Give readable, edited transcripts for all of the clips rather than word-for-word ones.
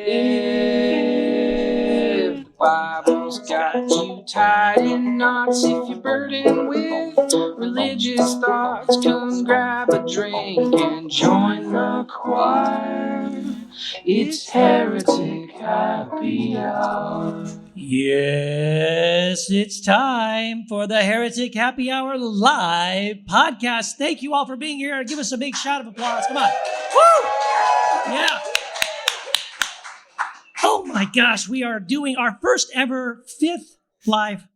The Bible's got you tied in knots. If you're burdened with religious thoughts, come grab a drink and join the choir. It's Heretic Happy Hour. Yes, it's time for the Heretic Happy Hour live podcast. Thank you all for being here. Give us a big shout of applause. Come on. Woo! Yeah. Oh my gosh, we are doing our first ever fifth live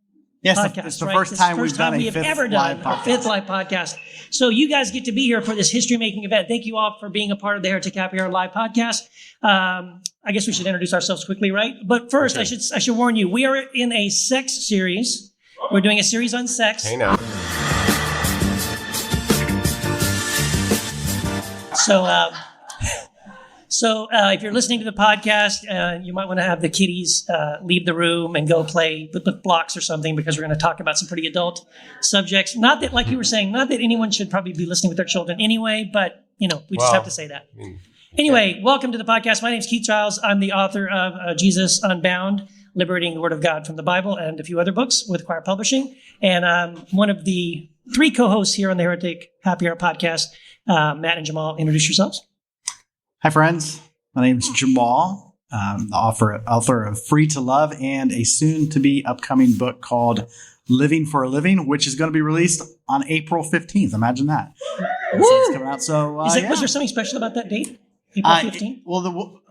podcast. It's the first time we've done a fifth live podcast. So you guys get to be here for this history-making event. Thank you all for being a part of the Heretic Happy Hour live podcast. I guess we should introduce ourselves quickly, right? But first, okay. I should warn you, we are in a sex series. We're doing a series on sex. Hey now. So if you're listening to the podcast, you might want to have the kiddies leave the room and go play with blocks or something, because we're going to talk about some pretty adult subjects. Not that, like you were saying, not that anyone should probably be listening with their children anyway, but, you know, we just have to say that. Anyway, welcome to the podcast. My name is Keith Giles. I'm the author of Jesus Unbound, Liberating the Word of God from the Bible, and a few other books with Quoir Publishing. And I'm one of the three co-hosts here on the Heretic Happy Hour podcast. Matt and Jamal, introduce yourselves. Hi, friends. My name is Jamal. I'm the author of Free to Love and a soon-to-be upcoming book called Living for a Living, which is going to be released on April 15th. Imagine that. So it's coming out. So, was there something special about that date? April 15th?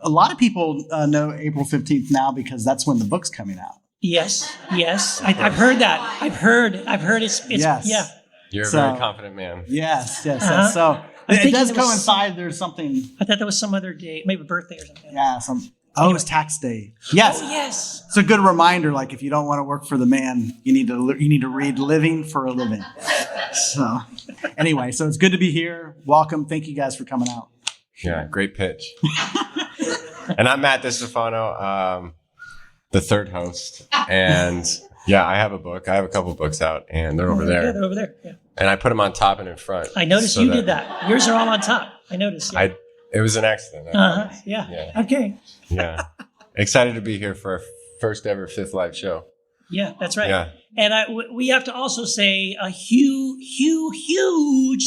A lot of people know April 15th now because that's when the book's coming out. Yes. I've heard that. I've heard it's yes. Yeah. You're a very confident man. Yes. So it does coincide. There's something. I thought that was some other day, maybe birthday or something. Yeah. It was tax day. Yes. Oh, yes. It's a good reminder. Like, if you don't want to work for the man, you need to read Living for a Living. So anyway, so it's good to be here. Welcome. Thank you guys for coming out. Yeah, great pitch. And I'm Matt Distefano, the third host. And yeah, I have a book. I have a couple books out, and they're over there. Yeah, they're over there. Yeah. And I put them on top and in front. I noticed you did that. Yours are all on top. I noticed. Yeah. It was an accident. Yeah. Okay. Yeah. Excited to be here for our first ever fifth live show. Yeah, that's right. Yeah. And we have to also say a huge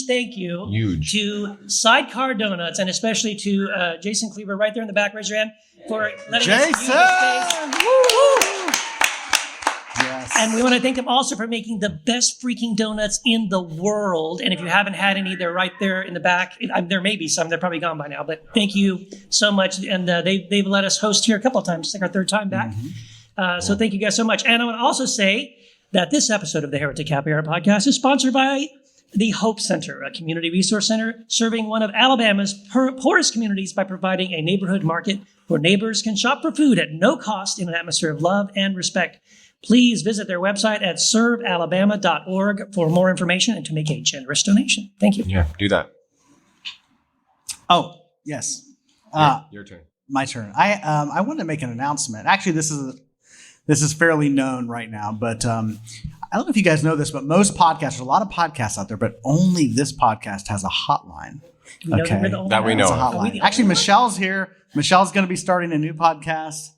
thank you to Sidecar Donuts, and especially to Jason Cleaver right there in the back. Raise your hand for letting us use the space. Yes. And we want to thank them also for making the best freaking donuts in the world. And if you haven't had any, they're right there in the back. There may be some. They're probably gone by now. But thank you so much. And they've let us host here a couple of times. It's like our third time back. Mm-hmm. So thank you guys so much. And I want to also say that this episode of the Heretic Happy Hour podcast is sponsored by the Hope Center, a community resource center serving one of Alabama's poorest communities by providing a neighborhood market where neighbors can shop for food at no cost in an atmosphere of love and respect. Please visit their website at servealabama.org for more information and to make a generous donation. Thank you. Yeah, do that. Oh, yes. Your turn. My turn. I wanted to make an announcement. Actually, this is fairly known right now, but I don't know if you guys know this, but most podcasts, there's a lot of podcasts out there, but only this podcast has a hotline. Okay. That we know. It's a hotline. Actually, Michelle's here. Michelle's going to be starting a new podcast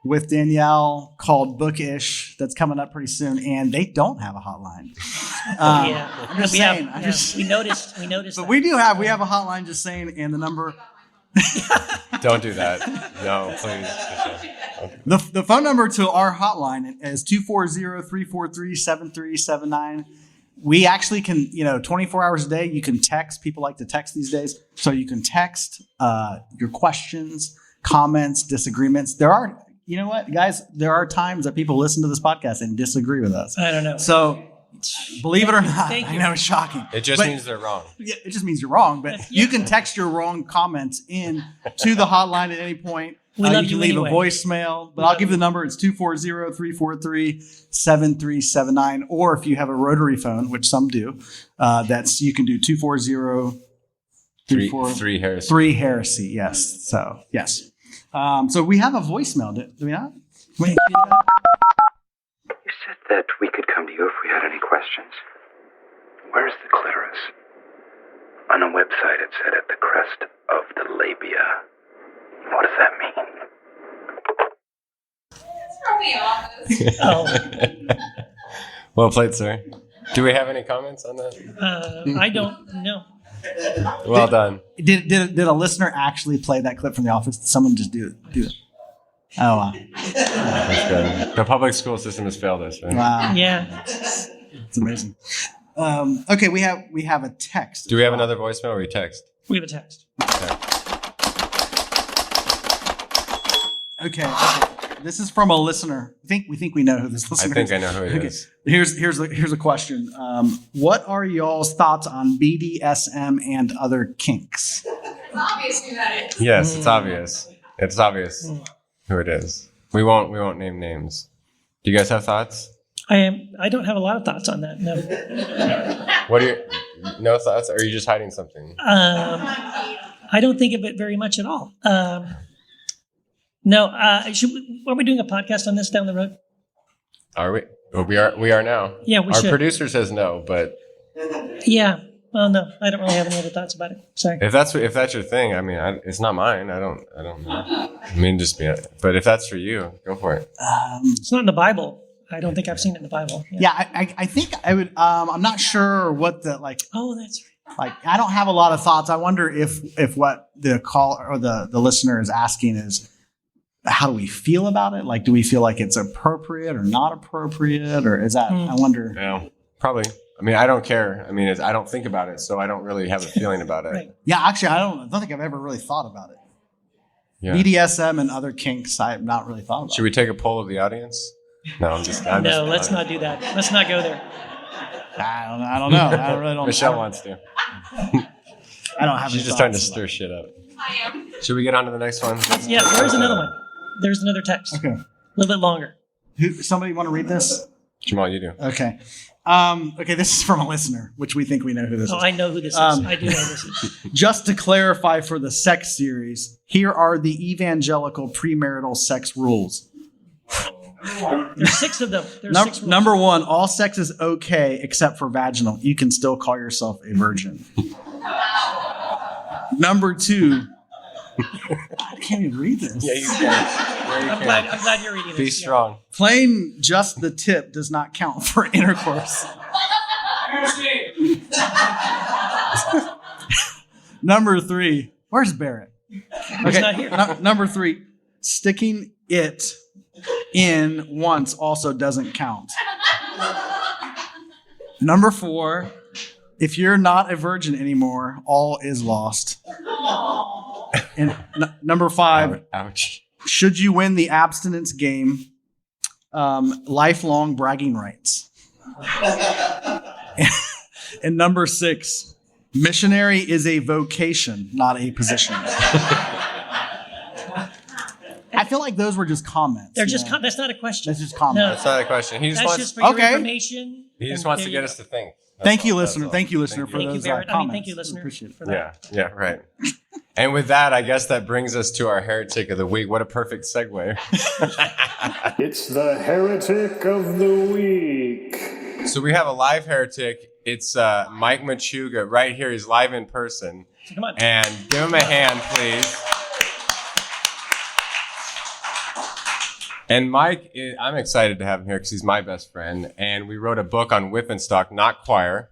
with Danielle called Bookish that's coming up pretty soon, and they don't have a hotline. I'm just saying. We noticed. But we do have. We have a hotline. Just saying, and the number. Don't do that. No, please. The phone number to our hotline is 240-343-7379. We actually can, 24 hours a day, you can text. People like to text these days. So you can text your questions, comments, disagreements. There are, you know what, guys, there are times that people listen to this podcast and disagree with us. I don't know. So believe it or not, I know it's shocking. It just means they're wrong. Yeah, it just means you're wrong. But you can text your wrong comments in to the hotline at any point. You can leave a voicemail, but I'll give the number. It's 240-343-7379. Or if you have a rotary phone, which some do, you can do 240-343 Heresy. 3 Heresy. Yes. So yes. So we have a voicemail. Do we not? You said that we could come to you if we had any questions. Where's the clitoris? On a website it said at the crest of the labia. What does that mean? Oh, Well played, sir. Do we have any comments on that? I don't know. Well done. Did a listener actually play that clip from The Office? Did someone just do it? Oh, wow. That's good. The public school system has failed us, right? Wow. Yeah. It's amazing. Okay, we have a text. Do we have another voicemail or we text? We have a text. Okay. This is from a listener. We think we know who this listener is. I think I know who it Okay. is. Here's a question. What are y'all's thoughts on BDSM and other kinks? Yes, it's obvious. It's obvious who it is. We won't name names. Do you guys have thoughts? I don't have a lot of thoughts on that. No. What are your no thoughts? Or are you just hiding something? I don't think of it very much at all. No. Are we doing a podcast on this down the road? Are we? Well, we are now. Yeah, we Our should. producer says no, but Yeah. Well, no, I don't really have any other thoughts about it. Sorry. if that's your thing, I mean, it's not mine. I don't know. I mean, but if that's for you, go for it. It's not in the Bible. I don't think I've seen it in the Bible. Yeah, I think I would. I'm not sure what the Oh, that's right. I don't have a lot of thoughts. I wonder if what the call or the listener is asking is, how do we feel about it? Like, do we feel like it's appropriate or not appropriate, or is that? I wonder. Yeah, probably. I mean, I don't care. I mean, I don't think about it, so I don't really have a feeling about it. Right. Yeah, actually, I don't think I've ever really thought about it. Yeah. BDSM and other kinks, I've not really thought about. Should we take a poll of the audience? No, No, let's not do that. Let's not go there. I don't know. I really don't. Michelle wants to. I don't have. She's any just trying to thoughts stir shit up. I am. Should we get on to the next one? Yeah, there's another one. There's another text. Okay. A little bit longer. Somebody want to read this? Jamal, you do. Okay. Okay, this is from a listener, which we think we know who this Oh, is. I know who this is. I do know who this is. Just to clarify for the sex series, here are the evangelical premarital sex rules. There's 6 of them. There's 6 rules. Number 1, all sex is okay except for vaginal. You can still call yourself a virgin. Number 2, I can't even read this. Yeah, you can. I'm glad you're reading this. Be Yeah. strong. Playing just the tip does not count for intercourse. Number 3, where's Barrett? He's not here. Number 3, sticking it in once also doesn't count. Number 4, if you're not a virgin anymore, all is lost. And number 5, Ouch. should you win the abstinence game, lifelong bragging rights. And number 6, missionary is a vocation, not a position. I feel like those were just comments. They're just that's not a question. That's just comments. No, That's not a question. He just that's wants. just for your Okay. information. He just And wants there to you get go. us to think. Thank you, That's listener. all. Thank you, listener, for Thank you, those Barrett. comments. Thank you, listener, Appreciate it. for that. Yeah, right. And with that, I guess that brings us to our heretic of the week. What a perfect segue. It's the Heretic of the Week. So we have a live heretic. It's Mike Machuga right here. He's live in person. Come on. And give him a hand, please. And Mike, I'm excited to have him here because he's my best friend. And we wrote a book on whip and stock, not Quoir.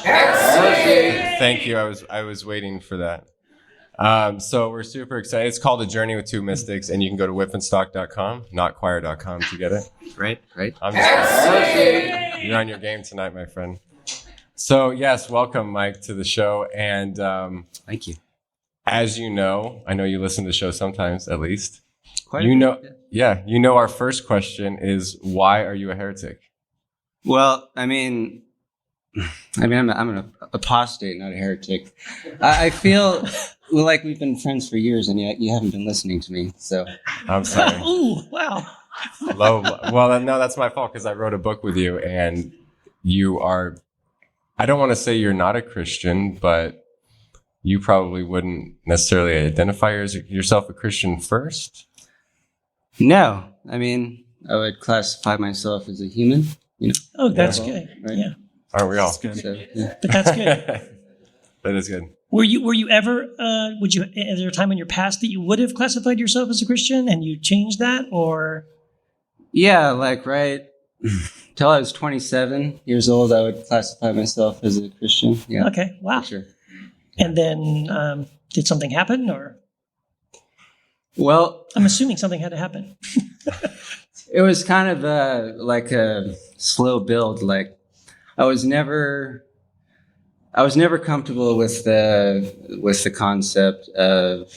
Thank you. I was waiting for that. So we're super excited. It's called A Journey with Two Mystics, and you can go to whipandstock.com, not Quoir.com to get it. Right. I'm just you're on your game tonight, my friend. So yes, welcome, Mike, to the show. And Thank you. as you know, I know you listen to the show sometimes, at least. Quite You a know, bit, yeah, you know. Our first question is, why are you a heretic? Well, I'm an apostate, not a heretic. I feel like we've been friends for years, and yet you haven't been listening to me. So I'm sorry. Ooh, wow. Well, no, that's my fault because I wrote a book with you, and you are. I don't want to say you're not a Christian, but you probably wouldn't necessarily identify yourself a Christian first. no, I would classify myself as a human. Oh, that's Yeah. good. Right. Yeah, Aren't we all? That's good. So yeah. but that's good. That is good. Were you ever? Would you? Is there a time in your past that you would have classified yourself as a Christian and you changed that, or? Yeah, like right till I was 27 years old, I would classify myself as a Christian. Yeah. Okay. Wow. For sure. And then, did something happen, or? Well, I'm assuming something had to happen. it was kind of like a slow build. Like I was never comfortable with the concept of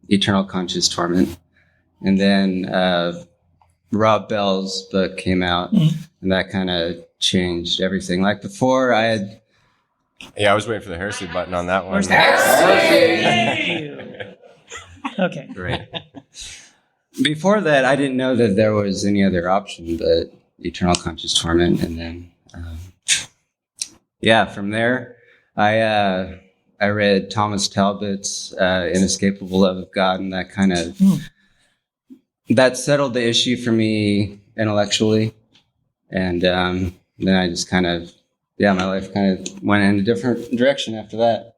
eternal conscious torment, and then Rob Bell's book came out, and that kind of changed everything. Like before, I had. Yeah, I was waiting for the heresy button on that one. Where's the Thank you. Okay. Great. Before that, I didn't know that there was any other option but eternal conscious torment, and then, from there, I read Thomas Talbot's Inescapable Love of God, and that kind of that settled the issue for me intellectually, and then I just kind of my life kind of went in a different direction after that.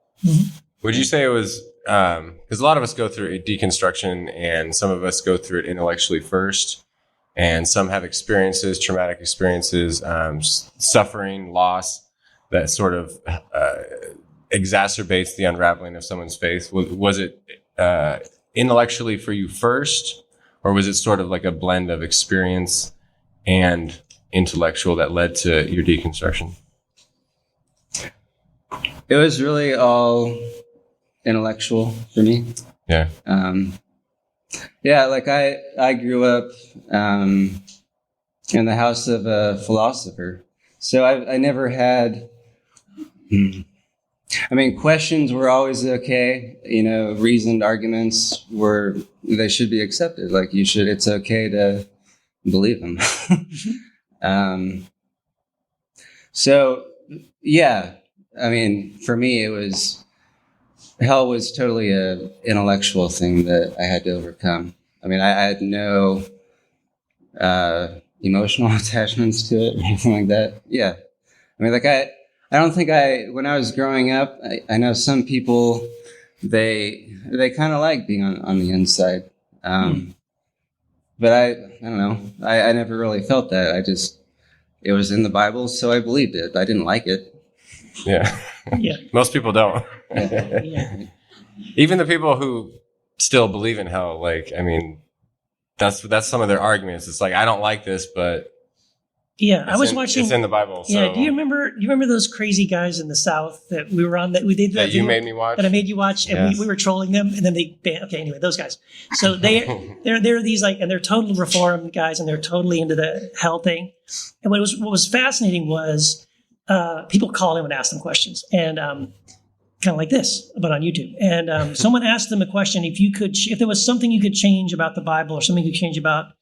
Would you say it was because a lot of us go through a deconstruction, and some of us go through it intellectually first, and some have experiences, traumatic experiences, suffering, loss that sort of exacerbates the unraveling of someone's faith. Was it intellectually for you first, or was it sort of like a blend of experience and intellectual that led to your deconstruction? It was really all intellectual for me. Yeah. Like I grew up in the house of a philosopher, so I never had. I mean, questions were always okay. Reasoned arguments they should be accepted. Like it's okay to believe them. So yeah, I mean, for me, hell was totally a intellectual thing that I had to overcome. I mean, I had no emotional attachments to it or anything like that. Yeah. I mean, like I don't think when I was growing up, I know some people, they kind of like being on the inside. But I don't know. I never really felt that. It was in the Bible, so I believed it. I didn't like it. Yeah. Yeah. Most people don't. Yeah. Even the people who still believe in hell, like, I mean, that's some of their arguments. It's like, I don't like this, but yeah, I was watching. It's in the Bible. So. Yeah, do you remember those crazy guys in the South that we were on that we did that you made me watch? That I made you watch, and yes. we were trolling them, and then they banned. Okay, anyway, those guys. So they're these and they're total reformed guys, and they're totally into the hell thing. And what was fascinating was people called in and asked them questions, and kind of like this, but on YouTube. And someone asked them a question: if there was something you could change about the Bible, or something you could change about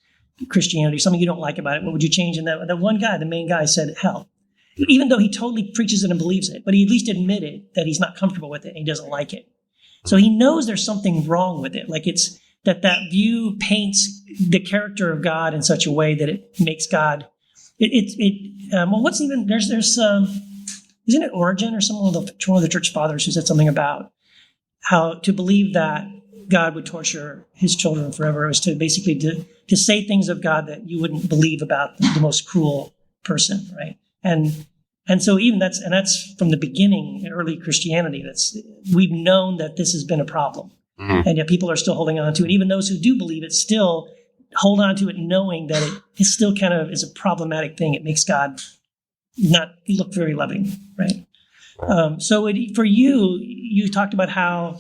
Christianity, something you don't like about it, what would you change? And that one guy, the main guy, said hell. Even though he totally preaches it and believes it, but he at least admitted that he's not comfortable with it and he doesn't like it. So he knows there's something wrong with it. Like it's that view paints the character of God in such a way that it makes God. What's even there's isn't it Origen or one of the church fathers who said something about how to believe that God would torture his children forever was to basically to say things of God that you wouldn't believe about the most cruel person, right? And so even that's from the beginning in early Christianity. We've known that this has been a problem, and yet people are still holding on to it. Even those who do believe it still hold on to it, knowing that it still kind of is a problematic thing. It makes God not look very loving, right? For you talked about how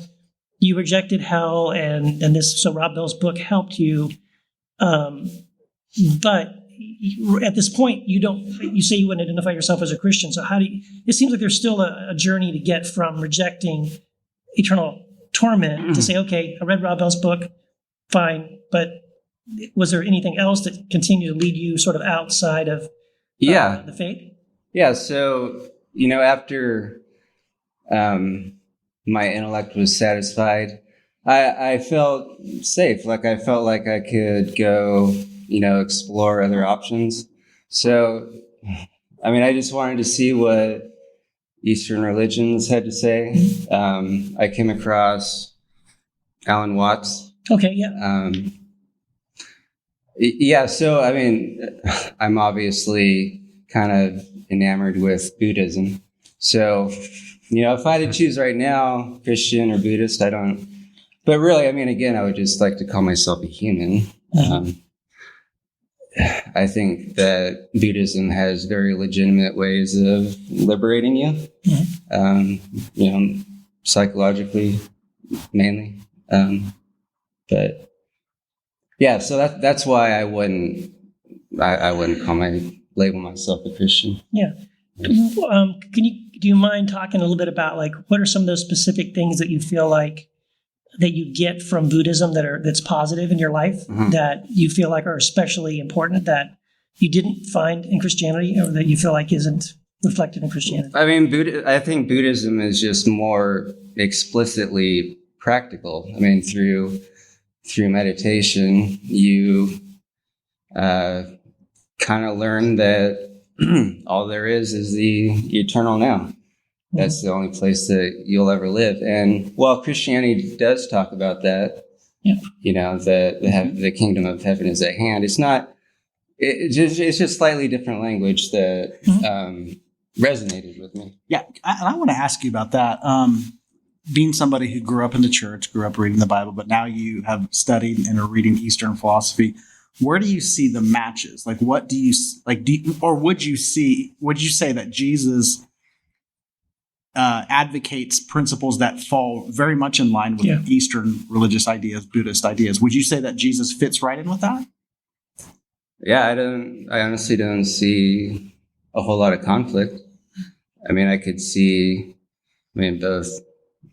you rejected hell, and so Rob Bell's book helped you. But at this point, you say you wouldn't identify yourself as a Christian. So it seems like there's still a journey to get from rejecting eternal torment to say, okay, I read Rob Bell's book, fine. But was there anything else that continued to lead you sort of outside of the faith? Yeah. So, after, my intellect was satisfied, I felt safe. Like I felt like I could go, explore other options. So, I mean, I just wanted to see what Eastern religions had to say. I came across Alan Watts. Okay, yeah. Yeah, so I mean, I'm obviously kind of enamored with Buddhism. So, if I had to choose right now, Christian or Buddhist, I don't. But really, I mean, again, I would just like to call myself a human. I think that Buddhism has very legitimate ways of liberating you, psychologically mainly. But yeah, so that's why I wouldn't label myself a Christian. Yeah. Do you mind talking a little bit about like what are some of those specific things that you feel like that you get from Buddhism that's positive in your life that you feel like are especially important that you didn't find in Christianity or that you feel like isn't reflected in Christianity? I mean, I think Buddhism is just more explicitly practical. I mean, through meditation, you kind of learn that all there is the eternal now. That's the only place that you'll ever live. And while Christianity does talk about that, the kingdom of heaven is at hand. It's not. It's just slightly different language that resonated with me. Yeah, and I want to ask you about that. Being somebody who grew up in the church, grew up reading the Bible, but now you have studied and are reading Eastern philosophy. Where do you see the matches? Like, what do you like? Would you say that Jesus advocates principles that fall very much in line with Eastern religious ideas, Buddhist ideas? Would you say that Jesus fits right in with that? Yeah, I honestly don't see a whole lot of conflict. I mean, I could see, both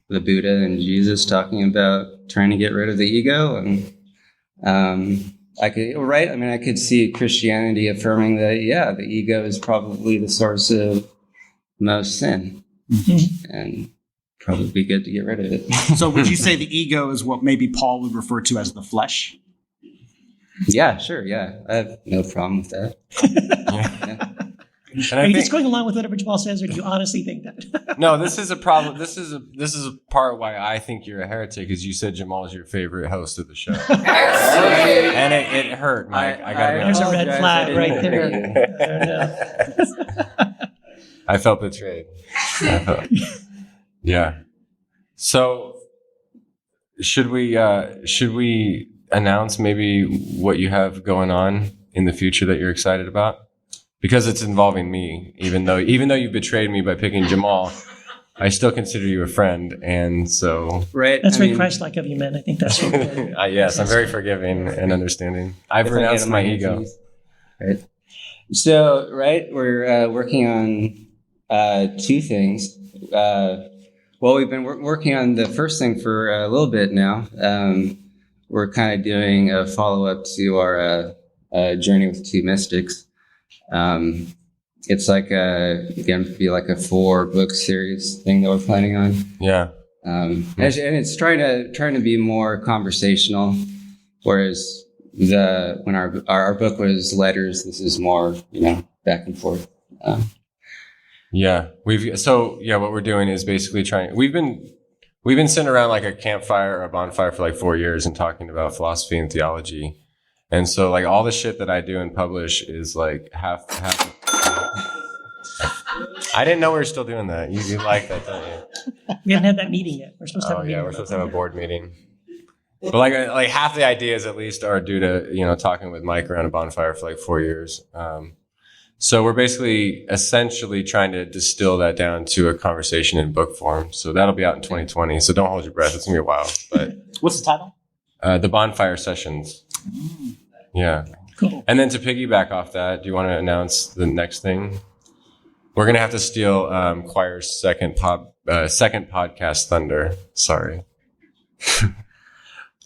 the Buddha and Jesus talking about trying to get rid of the ego, and I could see Christianity affirming that, the ego is probably the source of most sin. And probably be good to get rid of it. So would you say the ego is what maybe Paul would refer to as the flesh? Yeah, sure. Yeah. I have no problem with that. And are you just going along with whatever Jamal says, or do you honestly think that? No, this is a problem. This is a part why I think you're a heretic, is you said Jamal is your favorite host of the show. And it hurt, Mike. I got There's a red flag right there. I don't know. I felt betrayed. Yeah. So should we announce maybe what you have going on in the future that you're excited about? Because it's involving me, even though you betrayed me by picking Jamal, I still consider you a friend, and so that's very Christ-like of you, man. I think that's what yes, I'm very forgiving and understanding. I've renounced my ego. Right. So, we're working on two things. We've been working on the first thing for a little bit now. We're kind of doing a follow-up to our journey with two mystics. It's like be like a 4-book series thing that we're planning on. Yeah. And it's trying to be more conversational, whereas when our book was letters, this is more back and forth. What we're doing is basically we've been sitting around like a campfire or a bonfire for like 4 years and talking about philosophy and theology. And so like all the shit that I do and publish is like half. I didn't know we were still doing that. You like that, don't you? We haven't had that meeting yet. We're supposed to have a meeting. Yeah, we're supposed to have a board meeting. But like half the ideas at least are due to, talking with Mike around a bonfire for like 4 years. So we're basically essentially trying to distill that down to a conversation in book form. So that'll be out in 2020. So don't hold your breath. It's going to be a while. But what's the title? The Bonfire Sessions. Yeah. Cool. And then to piggyback off that, do you want to announce the next thing? We're going to have to steal Quoir's second podcast thunder. Sorry.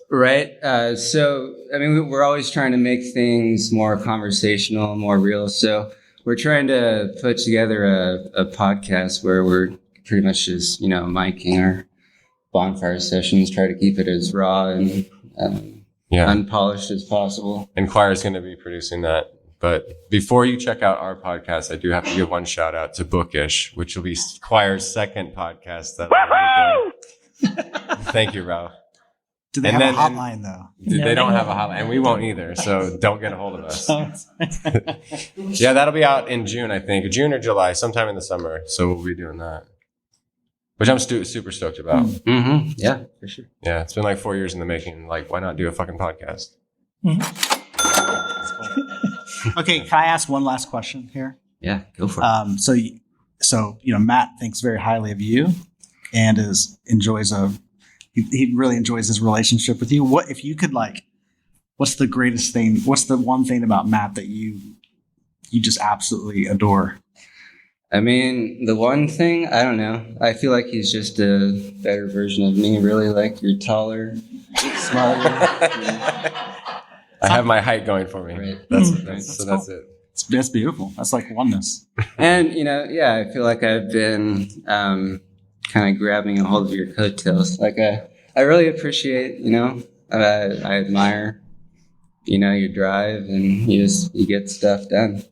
Right. So, we're always trying to make things more conversational, more real. So we're trying to put together a podcast where we're pretty much just, miking our bonfire sessions, try to keep it as raw and unpolished as possible. And Quoir is going to be producing that But before you check out our podcast, I do have to give one shout out to Bookish, which will be Quoir's second podcast that I'll be doing. Thank you, Ralph. Do they have a hotline though? They don't have a hotline, and we won't either. So don't get a hold of us. Yeah, that'll be out in June, I think, June or July, sometime in the summer. So we'll be doing that, which I'm super stoked about. Mm-hmm. Yeah, for sure. Yeah, it's been like 4 years in the making. Like, why not do a fucking podcast? Okay, can I ask one last question here? Yeah, go for it. So Matt thinks very highly of you, and he really enjoys his relationship with you. What if you could what's the greatest thing? What's the one thing about Matt that you just absolutely adore? I mean, the one thing, I don't know. I feel like he's just a better version of me. Really, like you're taller, smarter. I have my height going for me. Right. That's it. That's beautiful. That's like oneness. And I feel like I've been kind of grabbing a hold of your coattails. Like I really appreciate, I admire, your drive, and you get stuff done.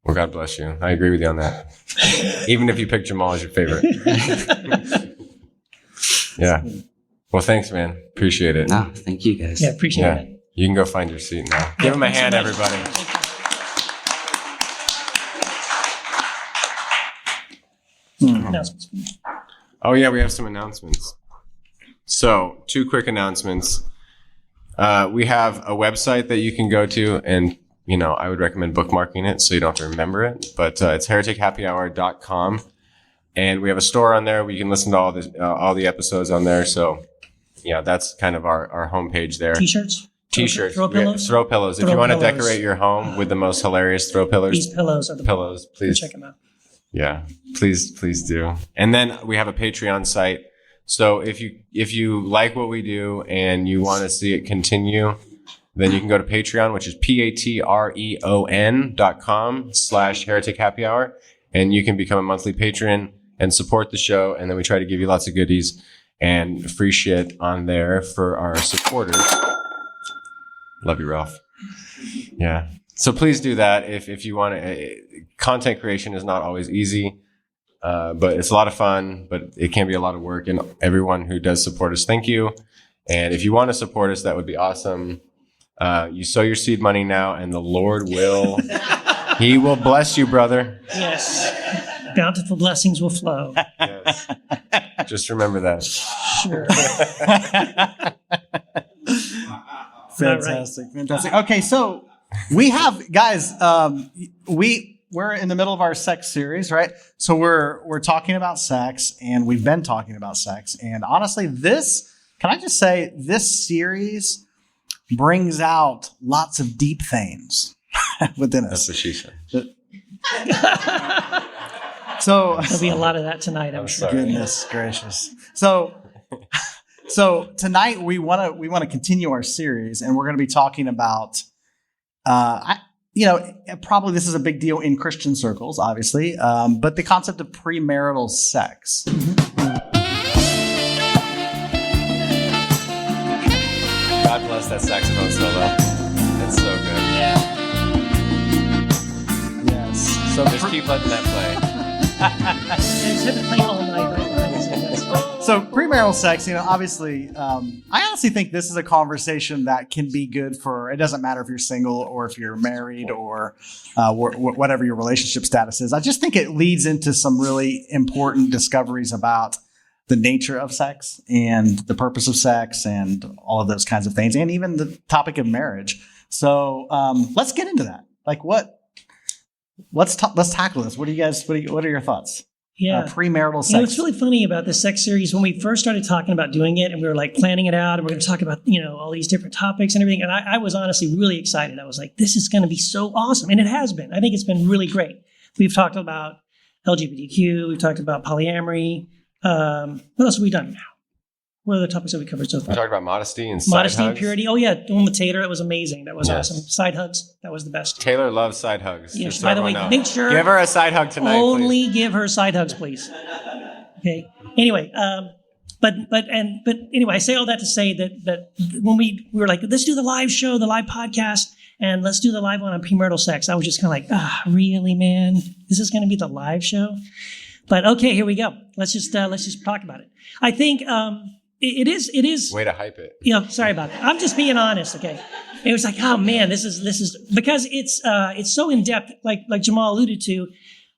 Well, God bless you. I agree with you on that. Even if you pick Jamal as your favorite. Yeah. Well, thanks, man. Appreciate it. No, thank you guys. Yeah, appreciate it. You can go find your seat now. Give him a hand, everybody. Announcements. Oh, yeah, we have some announcements. So, 2 quick announcements. We have a website that you can go to, and, I would recommend bookmarking it so you don't have to remember it. But it's heretichappyhour.com. And we have a store on there where you can listen to all the episodes on there. So, yeah, that's kind of our homepage there. T-shirts? T-shirts. Throw pillows? Throw pillows. If you want to decorate your home with the most hilarious throw pillows. These pillows are the pillows. Please check them out. Yeah, please do. And then we have a Patreon site. So if you like what we do and you want to see it continue, then you can go to Patreon, which is patreon.com/Heretic Happy Hour, and you can become a monthly patron and support the show. And then we try to give you lots of goodies and free shit on there for our supporters. Love you, Ralph. Yeah. So please do that if you want to. Content creation is not always easy, but it's a lot of fun, but it can be a lot of work. And everyone who does support us, thank you. And if you want to support us, that would be awesome. You sow your seed money now, and the Lord He will bless you, brother. Yes. Bountiful blessings will flow. Yes. Just remember that. Sure. Fantastic. Okay, so we have guys. We're in the middle of our sex series, right? So we're talking about sex, and we've been talking about sex. And honestly, this series brings out lots of deep things within us. That's what she said. So there'll be a lot of that tonight, I'm sure. Goodness gracious. So tonight we want to continue our series, and we're going to be talking about probably this is a big deal in Christian circles, obviously, but the concept of premarital sex. God bless that saxophone solo. It's so good. Yes. So just keep letting that play. It's been playing all night right now. So premarital sex, obviously, I honestly think this is a conversation that can be good for, it doesn't matter if you're single or if you're married or whatever your relationship status is. I just think it leads into some really important discoveries about the nature of sex and the purpose of sex and all of those kinds of things, and even the topic of marriage. So let's get into that. Like let's tackle this. What are your thoughts? Yeah. Premarital sex. What's really funny about this sex series, when we first started talking about doing it and we were like planning it out and we're going to talk about, all these different topics and everything. And I was honestly really excited. I was like, this is going to be so awesome. And it has been. I think it's been really great. We've talked about LGBTQ. We've talked about polyamory. What else have we done now? What other topics have we covered so far? We talked about modesty and side Modesty hugs. and purity. Oh, yeah. The one with Taylor. That was amazing. That was awesome. Side hugs. That was the best. Taylor loves side hugs. Yes. By the way, make sure. Give her a side hug tonight, only please. give her side hugs, please. Okay. Anyway, But anyway, I say all that to say that when we were like, let's do the live show, the live podcast, and let's do the live one on premarital sex, I was just kind of like, really, man? Is this going to be the live show? But okay, here we go. Let's just talk about it. I think it is. Way to hype it. Sorry about that. I'm just being honest. Okay, it was like, oh man, this is because it's so in depth, like Jamal alluded to,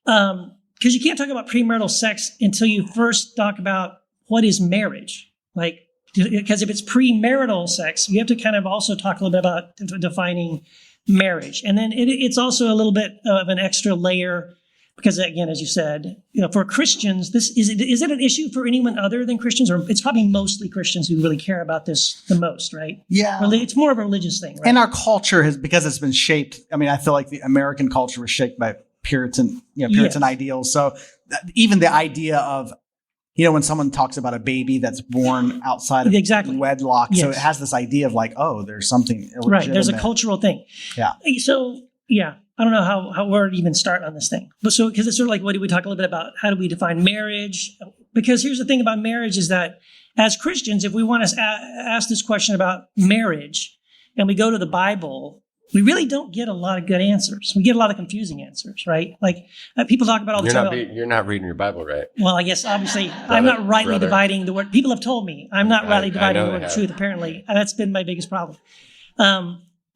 because you can't talk about premarital sex until you first talk about what is marriage. Like, because if it's premarital sex, you have to kind of also talk a little bit about defining marriage, and then it's also a little bit of an extra layer. Because again, as you said, for Christians, is it an issue for anyone other than Christians, or it's probably mostly Christians who really care about this the most, right? Yeah, it's more of a religious thing, right? And our culture has, because it's been shaped. I mean, I feel like the American culture was shaped by Puritan ideals. So even the idea of, when someone talks about a baby that's born outside of wedlock, so it has this idea of like, oh, there's something illegitimate. Right. There's a cultural thing. Yeah. So I don't know how where to even start on this thing. But because it's sort of like, what do we talk a little bit about? How do we define marriage? Because here's the thing about marriage is that as Christians, if we want to ask this question about marriage and we go to the Bible, we really don't get a lot of good answers. We get a lot of confusing answers, right? Like people talk about all the time. You're not reading your Bible right. Well, I guess obviously I'm not rightly dividing the word. People have told me I'm not rightly dividing the word of truth, apparently. That's been my biggest problem.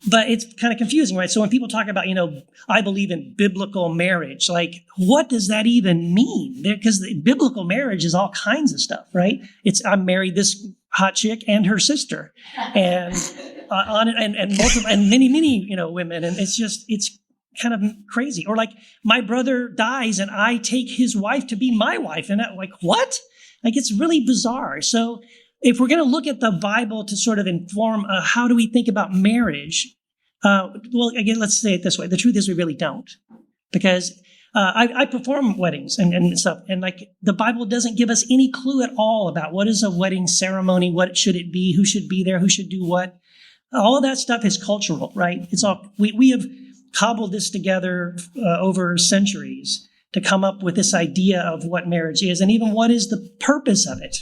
But it's kind of confusing, right? So when people talk about, I believe in biblical marriage, like, what does that even mean? Because biblical marriage is all kinds of stuff, right? I married this hot chick and her sister, and multiple and many women, and it's kind of crazy. Or like my brother dies and I take his wife to be my wife, and I'm like, what? Like, it's really bizarre. So if we're going to look at the Bible to sort of inform how do we think about marriage, well, again, let's say it this way. The truth is we really don't. Because I perform weddings and stuff, and like the Bible doesn't give us any clue at all about what is a wedding ceremony, what should it be, who should be there, who should do what. All of that stuff is cultural, right? It's all we have cobbled this together over centuries to come up with this idea of what marriage is, and even what is the purpose of it.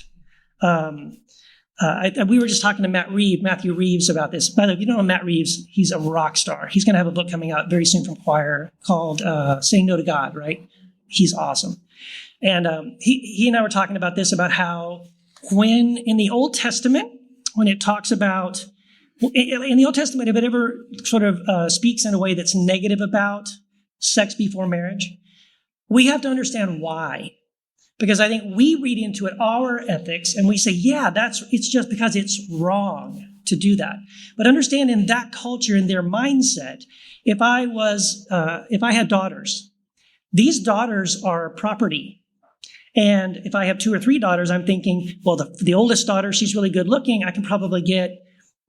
We were just talking to Matthew Reeves about this. By the way, if you don't know Matt Reeves, he's a rock star. He's going to have a book coming out very soon from Quoir called Saying No to God, right? He's awesome. And he and I were talking about this, about how when in the Old Testament, when it talks about, in the Old Testament, if it ever sort of speaks in a way that's negative about sex before marriage, we have to understand why. Because I think we read into it our ethics and we say, it's just because it's wrong to do that. But understand, in that culture, in their mindset, if I had daughters, these daughters are property. And if I have 2 or 3 daughters, I'm thinking, well, the oldest daughter, she's really good looking. I can probably get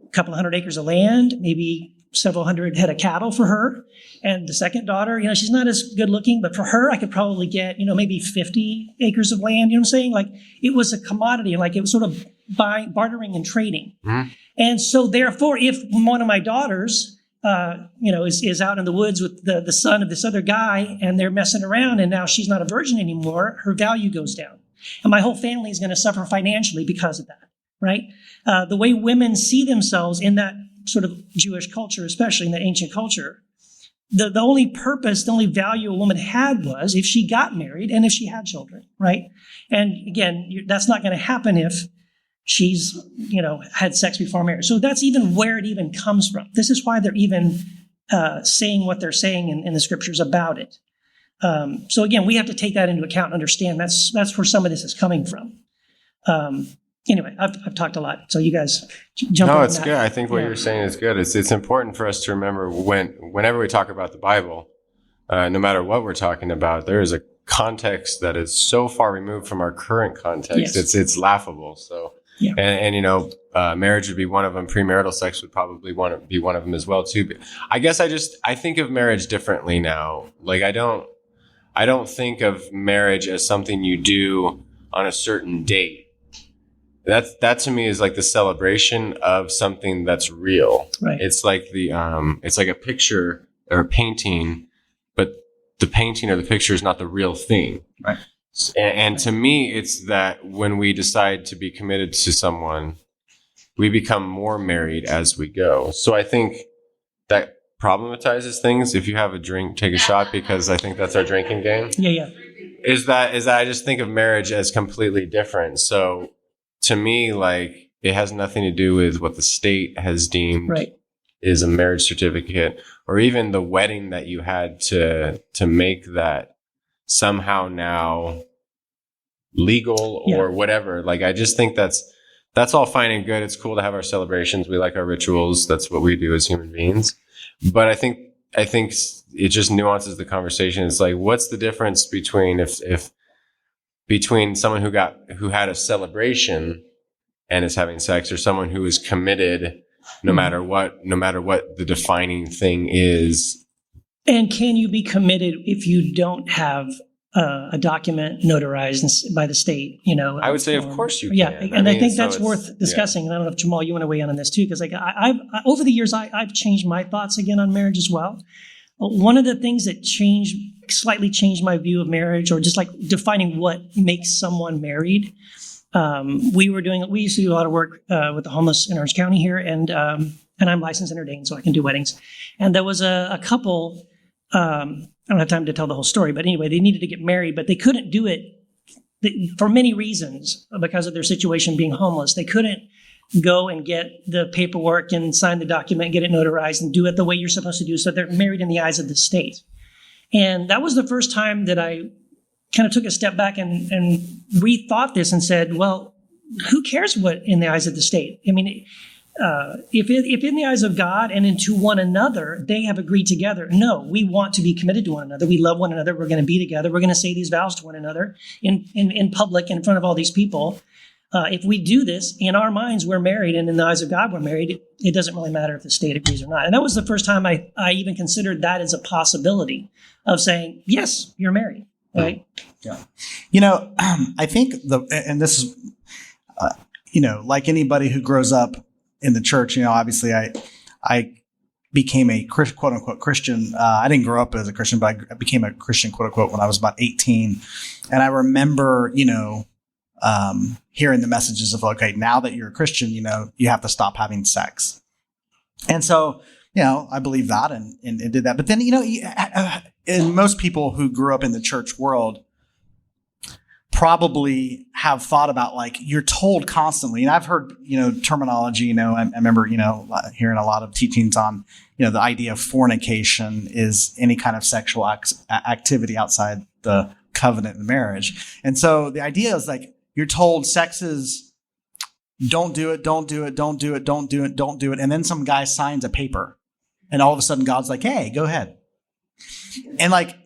a couple 100 acres of land, maybe several hundred head of cattle for her. And the second daughter, she's not as good looking, but for her, I could probably get, maybe 50 acres of land. You know what I'm saying? Like, it was a commodity, like it was sort of bartering and trading. Mm-hmm. And so therefore, if one of my daughters, is out in the woods with the son of this other guy and they're messing around and now she's not a virgin anymore, her value goes down. And my whole family is going to suffer financially because of that, right? The way women see themselves in that sort of Jewish culture, especially in that ancient culture, the only purpose, the only value a woman had was if she got married and if she had children, right? And again, that's not going to happen if she's, had sex before marriage. So that's even where it even comes from. This is why they're even saying what they're saying in the scriptures about it. So again, we have to take that into account and understand that's where some of this is coming from. Anyway, I've talked a lot, so you guys jump in. No, it's good. I think what you're saying is good. It's important for us to remember whenever we talk about the Bible, no matter what we're talking about, there is a context that is so far removed from our current context. Yes. It's laughable. So, and marriage would be one of them. Premarital sex would probably be one of them as well too. But I guess I think of marriage differently now. Like I don't think of marriage as something you do on a certain date. That to me is like the celebration of something that's real. Right. It's like it's like a picture or a painting, but the painting or the picture is not the real thing. Right. And to me, it's that when we decide to be committed to someone, we become more married as we go. So I think that problematizes things. If you have a drink, take a shot, because I think that's our drinking game. Yeah. Is that I just think of marriage as completely different. So to me, like, it has nothing to do with what the state has deemed is a marriage certificate, or even the wedding that you had to make that somehow now legal or whatever. Like, I just think that's all fine and good. It's cool to have our celebrations. We like our rituals. That's what we do as human beings. But I think it just nuances the conversation. It's like, what's the difference between between someone who had a celebration and is having sex, or someone who is committed no matter what the defining thing is? And can you be committed if you don't have a document notarized by the state? I would say, of course you can. Yeah, and I think that's worth discussing. And I don't know if Jamal, you want to weigh in on this too, because like I've over the years I've changed my thoughts again on marriage as well. One of the things that slightly changed my view of marriage, or just like defining what makes someone married. We used to do a lot of work with the homeless in Orange County here, and I'm licensed and ordained, so I can do weddings. And there was a couple. I don't have time to tell the whole story, but anyway, they needed to get married, but they couldn't do it for many reasons because of their situation being homeless. They couldn't go and get the paperwork and sign the document, get it notarized, and do it the way you're supposed to do. So they're married in the eyes of the state. And that was the first time that I kind of took a step back and rethought this and said, well, who cares what in the eyes of the state? I mean, if in the eyes of God and into one another, they have agreed together, no, we want to be committed to one another. We love one another. We're going to be together. We're going to say these vows to one another in public in front of all these people. If we do this, in our minds, we're married, and in the eyes of God, we're married. It doesn't really matter if the state agrees or not. And that was the first time I even considered that as a possibility of saying, yes, you're married, right? Yeah. I think and this is, like anybody who grows up in the church, obviously I became a quote unquote Christian. I didn't grow up as a Christian, but I became a Christian, quote unquote, when I was about 18. And I remember, hearing the messages of, okay, now that you're a Christian, you have to stop having sex. And so, I believe that and did that. But then, and most people who grew up in the church world probably have thought about, like, you're told constantly, and I've heard, terminology, I remember, hearing a lot of teachings on, the idea of fornication is any kind of sexual activity outside the covenant of marriage. And so the idea is, like, you're told sex is, don't do it, don't do it, don't do it, don't do it, don't do it. And then some guy signs a paper, and all of a sudden God's like, hey, go ahead. And like,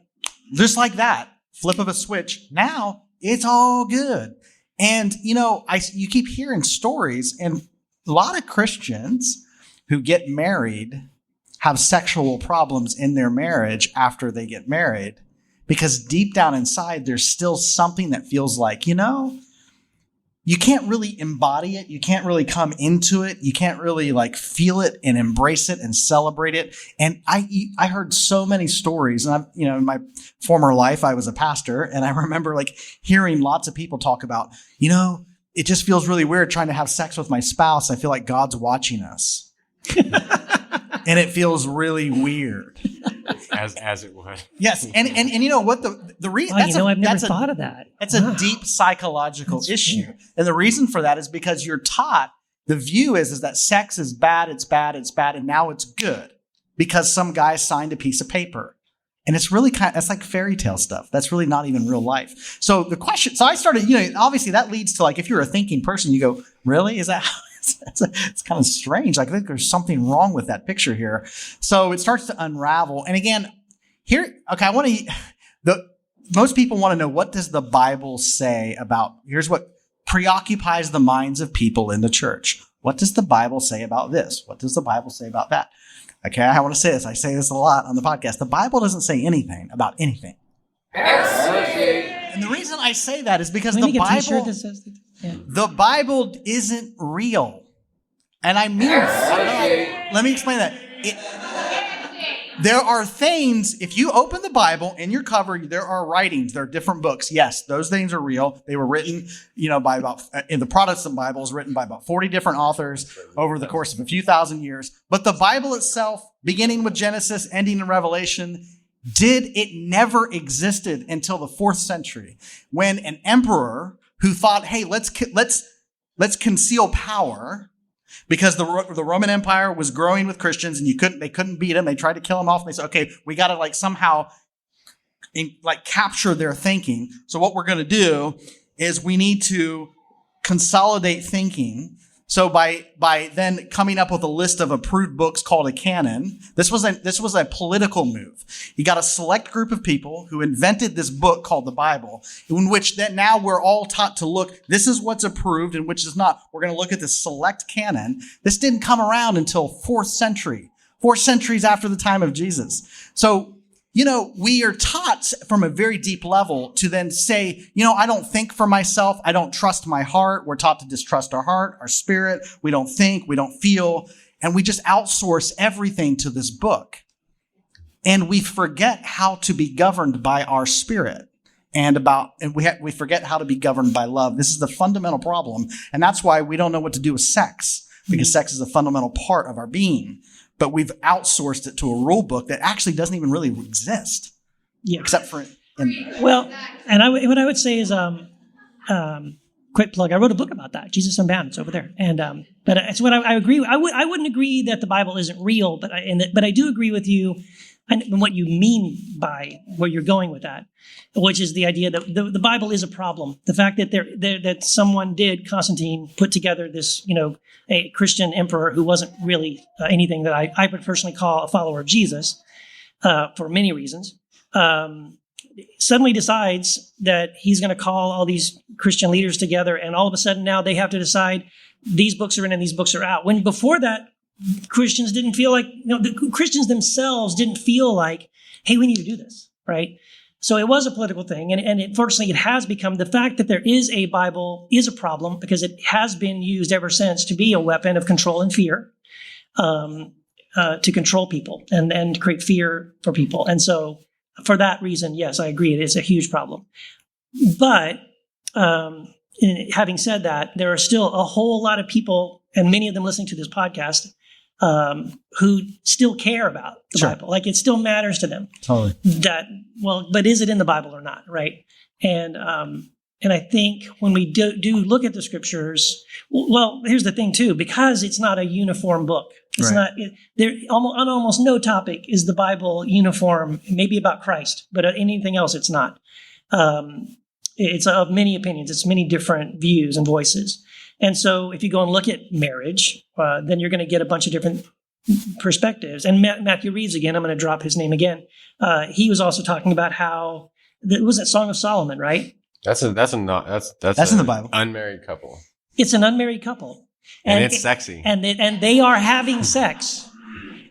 just like that, flip of a switch, now it's all good. And, you keep hearing stories, and a lot of Christians who get married have sexual problems in their marriage after they get married, because deep down inside, there's still something that feels like, you can't really embody it. You can't really come into it. You can't really like feel it and embrace it and celebrate it. And I heard so many stories, and I've, in my former life, I was a pastor, and I remember like hearing lots of people talk about, it just feels really weird trying to have sex with my spouse. I feel like God's watching us. And it feels really weird. As it would. Yes. And you know what the reason, I've never thought of that. It's a deep psychological issue. Weird. And the reason for that is because you're taught, the view is that sex is bad, it's bad, it's bad, and now it's good because some guy signed a piece of paper. And it's really that's like fairy tale stuff. That's really not even real life. So the question, I started, obviously that leads to, like, if you're a thinking person, you go, really? Is that how? It's kind of strange. Like, I think there's something wrong with that picture here. So it starts to unravel. And again, most people want to know, what does the Bible say about, here's what preoccupies the minds of people in the church. What does the Bible say about this? What does the Bible say about that? Okay, I want to say this. I say this a lot on the podcast. The Bible doesn't say anything about anything. And the reason I say that is because the Bible isn't real. And I mean, let me explain that. There are things, if you open the Bible in your cover, there are writings, there are different books. Yes, those things are real. They were written, by in the Protestant Bibles, written by about 40 different authors over the course of a few thousand years. But the Bible itself, beginning with Genesis, ending in Revelation, it never existed until the 4th century, when an emperor who thought, hey, let's conceal power, because the Roman Empire was growing with Christians and they couldn't beat them. They tried to kill them off. And they said, okay, we got to somehow capture their thinking. So what we're going to do is we need to consolidate thinking. So by then coming up with a list of approved books called a canon, this was a political move. You got a select group of people who invented this book called the Bible, in which that now we're all taught to look, this is what's approved and which is not. We're going to look at this select canon. This didn't come around until 4th century, 4 centuries after the time of Jesus. So, we are taught from a very deep level to then say, I don't think for myself. I don't trust my heart. We're taught to distrust our heart, our spirit. We don't think, we don't feel, and we just outsource everything to this book. And we forget how to be governed by our spirit and we forget how to be governed by love. This is the fundamental problem. And that's why we don't know what to do with sex, because sex is a fundamental part of our being. But we've outsourced it to a rule book that actually doesn't even really exist. Yeah. Except for what I would say is quick plug. I wrote a book about that, Jesus Unbound. It's over there. And but it's what I agree. I wouldn't agree that the Bible isn't real, but I do agree with you and what you mean by where you're going with that, which is the idea that the Bible is a problem. The fact that that someone Constantine put together this, a Christian emperor who wasn't really anything that I would personally call a follower of Jesus for many reasons, suddenly decides that he's going to call all these Christian leaders together, and all of a sudden now they have to decide these books are in and these books are out. When before that, Christians didn't feel like, the Christians themselves didn't feel like, hey, we need to do this, right? So it was a political thing, and unfortunately it has become, the fact that there is a Bible is a problem because it has been used ever since to be a weapon of control and fear, to control people and create fear for people. And so for that reason, yes, I agree, it is a huge problem. But having said that, there are still a whole lot of people, and many of them listening to this podcast, who still care about the Bible. Like, it still matters to them. Totally. But is it in the Bible or not? Right. And I think when we do look at the scriptures, well, here's the thing too, because it's not a uniform book. It's not, on almost no topic is the Bible uniform, maybe about Christ, but anything else it's not. It's of many opinions. It's many different views and voices. And so if you go and look at marriage, then you're going to get a bunch of different perspectives. And Matthew Reeves, again, I'm going to drop his name again. He was also talking about how, was it Song of Solomon, right? That's in the Bible. Unmarried couple. It's an unmarried couple. And it's sexy. And they are having sex.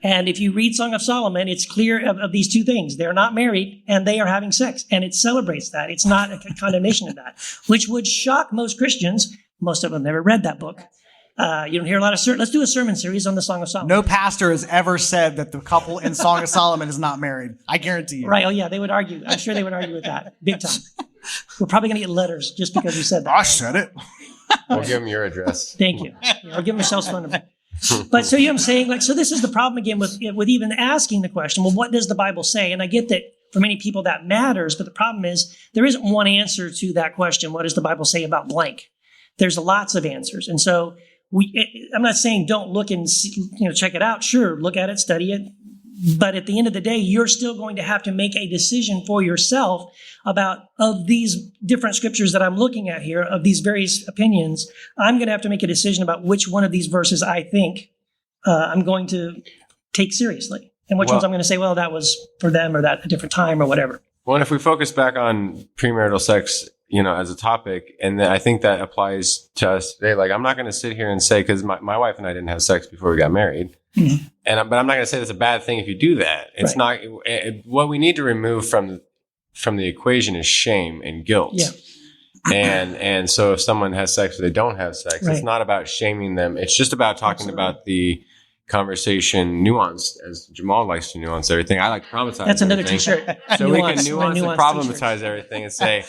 And if you read Song of Solomon, it's clear of these two things. They're not married and they are having sex. And it celebrates that. It's not a condemnation of that, which would shock most Christians. Most of them never read that book. You don't hear a lot of let's do a sermon series on the Song of Solomon. No pastor has ever said that the couple in Song of Solomon is not married. I guarantee you. Right. Oh, yeah. They would argue. I'm sure they would argue with that. Big time. We're probably going to get letters just because you said that. I said it. We'll give them your address. Thank you. I'll give them Michelle's phone number. But so, I'm saying, so this is the problem again with even asking the question, well, what does the Bible say? And I get that for many people that matters, but the problem is there isn't one answer to that question. What does the Bible say about blank? There's lots of answers. And so I'm not saying don't look and see, check it out. Sure, look at it, study it. But at the end of the day, you're still going to have to make a decision for yourself about, of these different scriptures that I'm looking at here, of these various opinions, I'm going to have to make a decision about which one of these verses I think I'm going to take seriously. And which ones I'm going to say, well, that was for them or that a different time or whatever. Well, and if we focus back on premarital sex, as a topic, and I think that applies to us today. Like, I'm not going to sit here and say, because my wife and I didn't have sex before we got married, but I'm not going to say that's a bad thing if you do that. It's not. What we need to remove from the equation is shame and guilt. Yeah. And so if someone has sex or they don't have sex, it's not about shaming them. It's just about talking about the conversation nuanced, as Jamal likes to nuance everything. I like to problematize. That's another everything. T-shirt. So we can My nuance and nuanced problematize t-shirt. everything and say,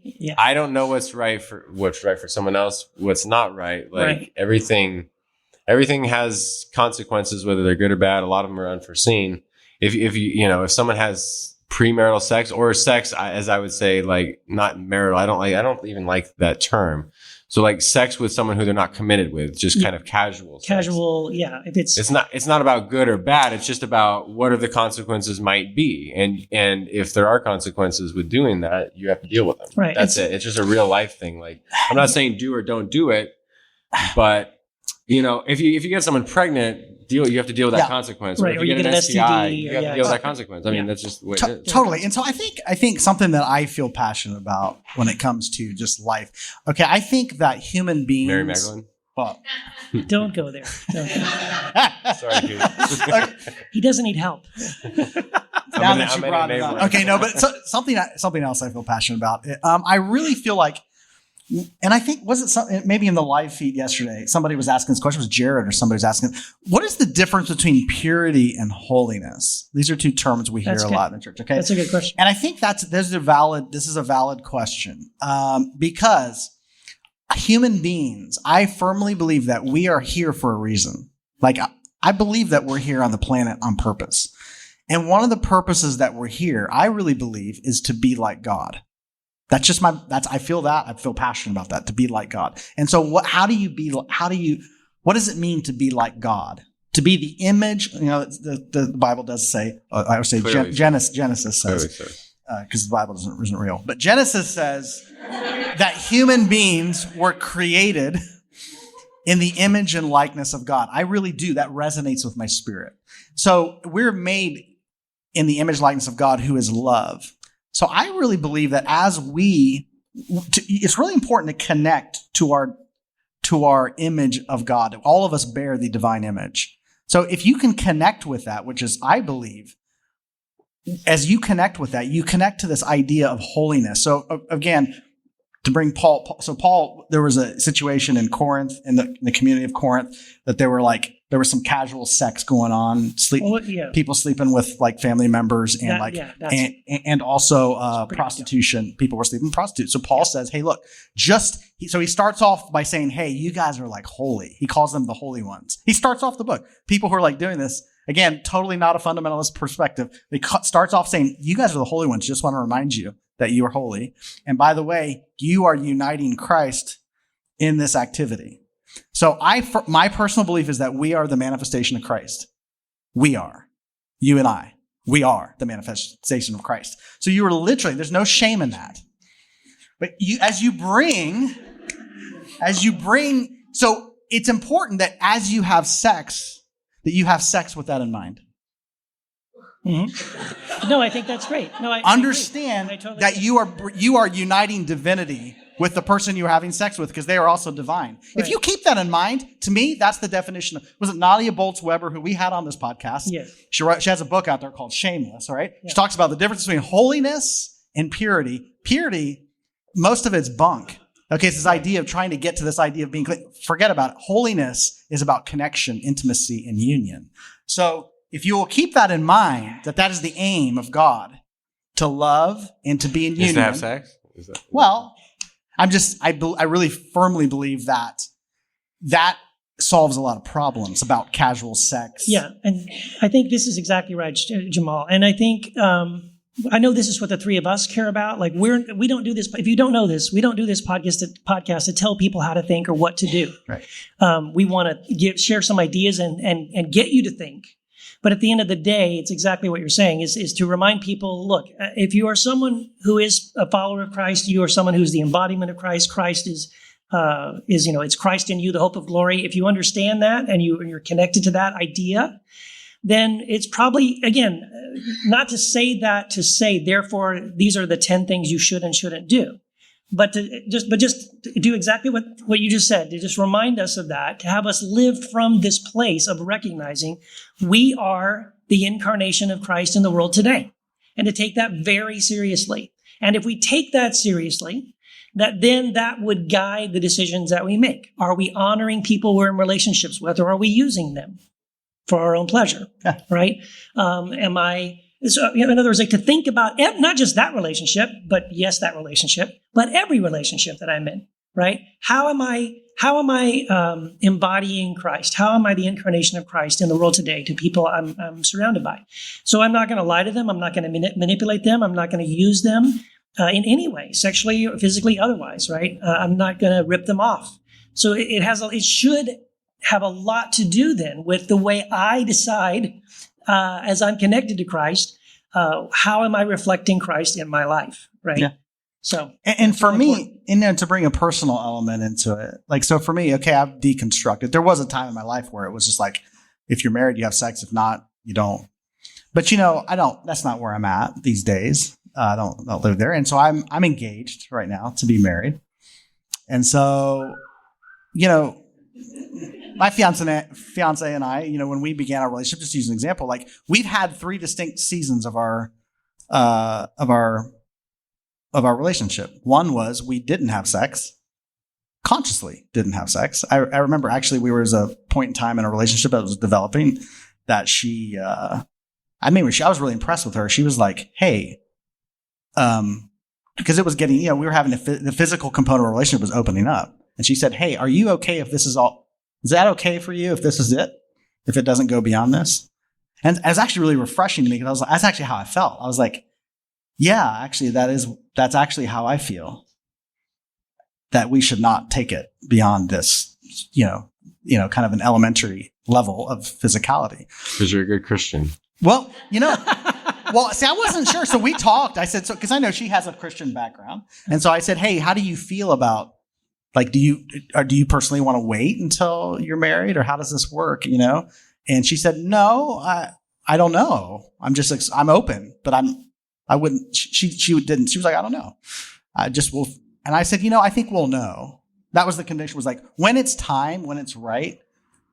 Yeah. I don't know what's right for someone else, what's not right. Like Right. everything has consequences, whether they're good or bad. A lot of them are unforeseen. If someone has premarital sex or sex, as I would say, like not marital, I don't even like that term. So like sex with someone who they're not committed with, just kind of casual. Sex. Casual, yeah. If it's not about good or bad. It's just about what are the consequences might be, and if there are consequences with doing that, you have to deal with them. Right. That's it. It's just a real life thing. Like I'm not saying do or don't do it, but if you get someone pregnant, you have to deal with that consequence. Right. Or if you get an STI, you have to deal with that consequence. I mean, that's just the way it is. Totally. And so I think something that I feel passionate about when it comes to just life. Okay, I think that human beings. Mary Magdalene. Well, don't go there. Sorry, dude. He doesn't need help. Now that you brought it up. Okay, no, but something else I feel passionate about. I really feel like, and I think, maybe in the live feed yesterday, somebody was asking this question, it was Jared or somebody was asking, what is the difference between purity and holiness? These are two terms we hear a lot in the church. Okay. That's a good question. And I think this is a valid question, because human beings, I firmly believe that we are here for a reason. Like, I believe that we're here on the planet on purpose. And one of the purposes that we're here, I really believe, is to be like God. I feel passionate about that, to be like God. And so what does it mean to be like God? To be the image, the Bible does say, I would say Genesis says, because the Bible isn't real, but Genesis says that human beings were created in the image and likeness of God. I really do. That resonates with my spirit. So we're made in the image likeness of God, who is love. So I really believe that it's really important to connect to our image of God. All of us bear the divine image. So if you can connect with that, which is, I believe, as you connect with that, you connect to this idea of holiness. So again, to bring Paul, there was a situation in Corinth, in the community of Corinth, that there was some casual sex going on, people sleeping with like family members and also prostitution. People were sleeping with prostitutes. So Paul says, hey, look, so he starts off by saying, hey, you guys are like holy. He calls them the holy ones. He starts off the book. People who are like doing this, again, totally not a fundamentalist perspective. He starts off saying, you guys are the holy ones. Just want to remind you that you are holy. And by the way, you are uniting Christ in this activity. So my personal belief is that we are the manifestation of Christ. We are. You and I. We are the manifestation of Christ. So you are literally, there's no shame in that. But as you bring, so it's important that as you have sex, that you have sex with that in mind. Mm-hmm. No, I think that's great. No, understand that you are uniting divinity with the person you're having sex with, because they are also divine. Right. If you keep that in mind, to me, that's the definition of, was it Nadia Bolz-Weber, who we had on this podcast? Yes. She has a book out there called Shameless, all right? Yeah. She talks about the difference between holiness and purity. Purity, most of it's bunk. Okay, it's this idea of trying to get to this idea of being clean. Forget about it. Holiness is about connection, intimacy, and union. So if you will keep that in mind, that is the aim of God, to love and to be in union. To have sex? Well, I really firmly believe that solves a lot of problems about casual sex. Yeah, and I think this is exactly right, Jamal. And I think I know this is what the three of us care about. Like we don't do this. If you don't know this, we don't do this podcast to tell people how to think or what to do. Right. We want to share some ideas and get you to think. But at the end of the day, it's exactly what you're saying, is to remind people, look, if you are someone who is a follower of Christ, you are someone who's the embodiment of Christ. Christ is it's Christ in you, the hope of glory. If you understand that and you're connected to that idea, then it's probably, again, not to say that to say, therefore, these are the 10 things you should and shouldn't do. But just do exactly what you just said, to just remind us of that, to have us live from this place of recognizing we are the incarnation of Christ in the world today, and to take that very seriously. And if we take that seriously, that would guide the decisions that we make. Are we honoring people we're in relationships with, or are we using them? for our own pleasure, right? So, in other words, like to think about not just that relationship, but yes, that relationship, but every relationship that I'm in, right? How am I embodying Christ? How am I the incarnation of Christ in the world today to people I'm surrounded by? So I'm not going to lie to them. I'm not going to manipulate them. I'm not going to use them in any way, sexually or physically, otherwise, right? I'm not going to rip them off. So it should have a lot to do then with the way I decide as I'm connected to Christ, how am I reflecting Christ in my life, right? Yeah. So, and for me, to bring a personal element into it, like, so for me, okay, I've deconstructed. There was a time in my life where it was just like, if you're married, you have sex. If not, you don't. But that's not where I'm at these days. I don't live there. And so I'm engaged right now to be married. And so, my fiance and I, when we began our relationship, just to use an example, like we've had 3 distinct seasons of our relationship. One was we didn't have sex, consciously didn't have sex. I remember actually there was a point in time in a relationship that was developing that I was really impressed with her. She was like, hey, because it was getting, we were having the physical component of our relationship was opening up. And she said, hey, are you okay if this is all? Is that okay for you if this is it? If it doesn't go beyond this? And it was actually really refreshing to me because that's actually how I felt. I was like, yeah, actually that's actually how I feel. That we should not take it beyond this, kind of an elementary level of physicality. Because you're a good Christian. Well, see, I wasn't sure. So we talked. I said, because I know she has a Christian background. And so I said, hey, how do you feel about, like, do you personally want to wait until you're married, or how does this work? And she said, no, I don't know. I'm open, but I wouldn't, she didn't, she was like, I don't know. I just will. And I said, I think we'll know. That was the condition, was like, when it's time, when it's right,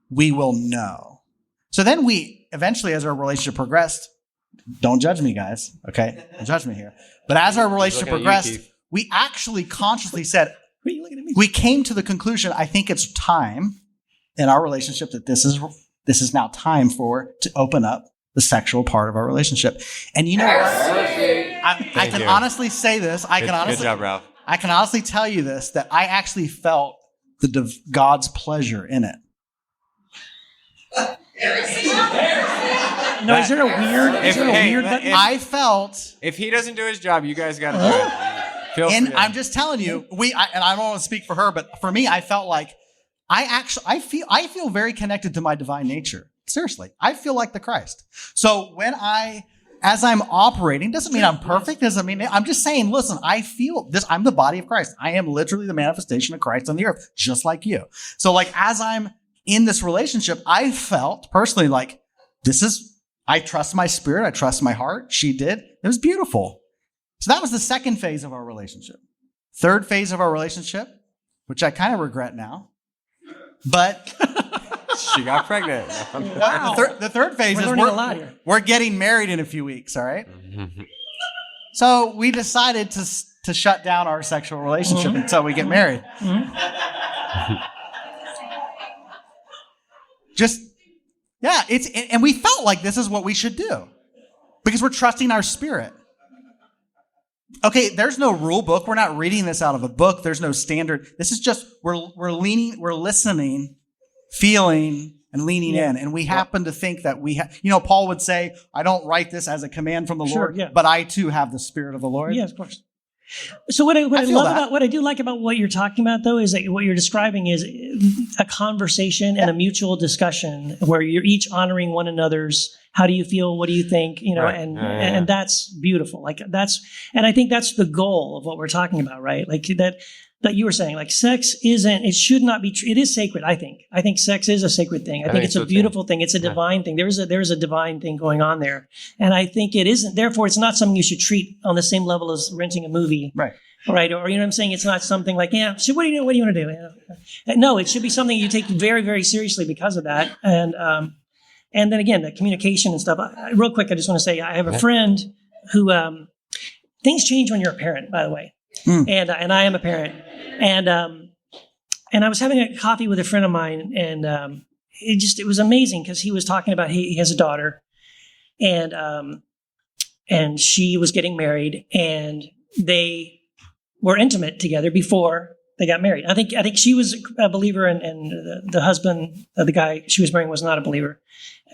we will know. So then we eventually, as our relationship progressed, don't judge me, guys. Okay. Don't judge me here. But as our relationship progressed, we actually consciously said, we came to the conclusion, I think it's time in our relationship that this is now time to open up the sexual part of our relationship. And you know what? I can honestly say this. Good job, Ralph. I can honestly tell you this, that I actually felt God's pleasure in it. No, is there a weird button? I felt, if he doesn't do his job, you guys got to do it. I'm just telling you, and I don't want to speak for her, but for me, I felt like I feel very connected to my divine nature. Seriously, I feel like the Christ. So as I'm operating, doesn't mean I'm perfect. Doesn't mean, I'm just saying, listen, I feel this. I'm the body of Christ. I am literally the manifestation of Christ on the earth, just like you. So like, as I'm in this relationship, I felt personally like I trust my spirit. I trust my heart. She did. It was beautiful. So that was the second phase of our relationship. Third phase of our relationship, which I kind of regret now, but she got pregnant. Wow. The third phase is we're getting married in a few weeks. All right. So we decided to shut down our sexual relationship until we get married. And we felt like this is what we should do because we're trusting our spirit. Okay, there's no rule book. We're not reading this out of a book. There's no standard. This is just, we're listening, feeling, and leaning in. And we happen to think that Paul would say, I don't write this as a command from the Lord, but I too have the Spirit of the Lord. Yeah, of course. So what I do like about what you're talking about, though, is that what you're describing is a conversation and a mutual discussion where you're each honoring one another's. How do you feel? What do you think? And that's beautiful. And I think that's the goal of what we're talking about, right? Like that you were saying, like sex it should not be, it is sacred. I think sex is a sacred thing. I think it's a beautiful thing. It's a divine thing. There's a divine thing going on there. And I think it isn't, therefore it's not something you should treat on the same level as renting a movie. Right. Right. Or, what I'm saying? It's not something like, so what do you want to do? No, it should be something you take very, very seriously because of that. And then again, the communication and stuff. Real quick, I just want to say I have a friend who things change when you're a parent, by the way, and I am a parent, and I was having a coffee with a friend of mine, and it was amazing because he was talking about he has a daughter, and she was getting married, and they were intimate together before they got married. I think she was a believer, and the husband of the guy she was marrying was not a believer.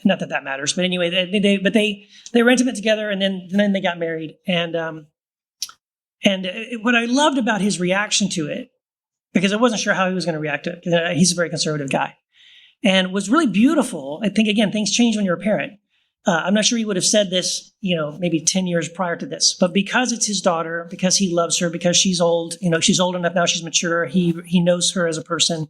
Not that matters, but anyway, they were intimate together, and then they got married. And what I loved about his reaction to it, because I wasn't sure how he was going to react to it. He's a very conservative guy, and was really beautiful. I think again, things change when you're a parent. I'm not sure he would have said this, maybe 10 years prior to this, but because it's his daughter, because he loves her, because she's old, she's old enough now, she's mature. He knows her as a person,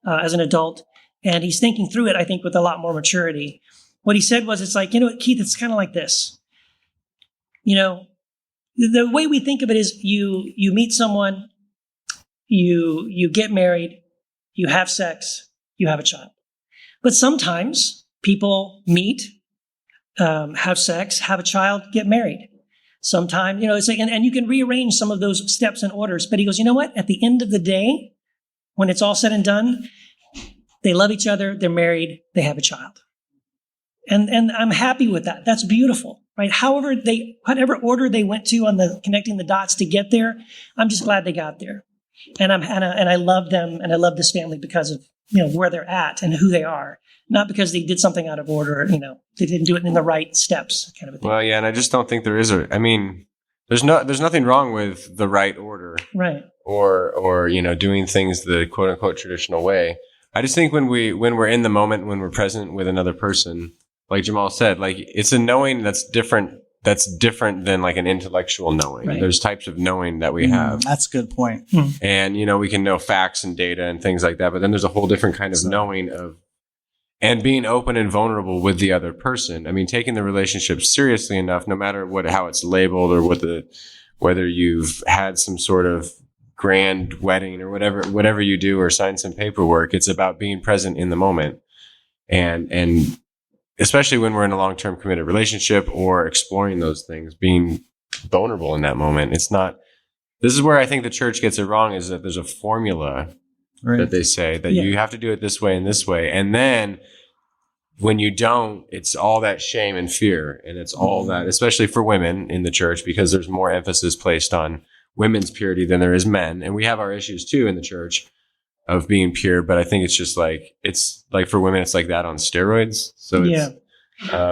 as an adult, and he's thinking through it, I think, with a lot more maturity. What he said was, it's like, Keith, it's kind of like this. The way we think of it is you meet someone, you get married, you have sex, you have a child. But sometimes people meet, have sex, have a child, get married. Sometimes, it's like, and you can rearrange some of those steps and orders. But he goes, you know what? At the end of the day, when it's all said and done, they love each other, they're married, they have a child. And I'm happy with that. That's beautiful, right? Whatever order they went to on the connecting the dots to get there, I'm just glad they got there. And I love them, and I love this family because of where they're at and who they are, not because they did something out of order. They didn't do it in the right steps, kind of a thing. Well, yeah, and I just don't think there is there's nothing wrong with the right order, right? Or doing things the quote unquote traditional way. I just think when we're in the moment, when we're present with another person, like Jamal said, like it's a knowing that's different. That's different than like an intellectual knowing. Right. There's types of knowing that we have. That's a good point. And, we can know facts and data and things like that. But then there's a whole different kind of knowing and being open and vulnerable with the other person. I mean, taking the relationship seriously enough, no matter how it's labeled or whether you've had some sort of grand wedding or whatever you do or sign some paperwork. It's about being present in the moment. And especially when we're in a long-term committed relationship or exploring those things, being vulnerable in that moment. This is where I think the church gets it wrong, is that there's a formula that they say that you have to do it this way and this way. And then when you don't, it's all that shame and fear. And it's all that, especially for women in the church, because there's more emphasis placed on women's purity than there is men. And we have our issues too in the church of being pure, but I think it's like for women, it's like that on steroids. So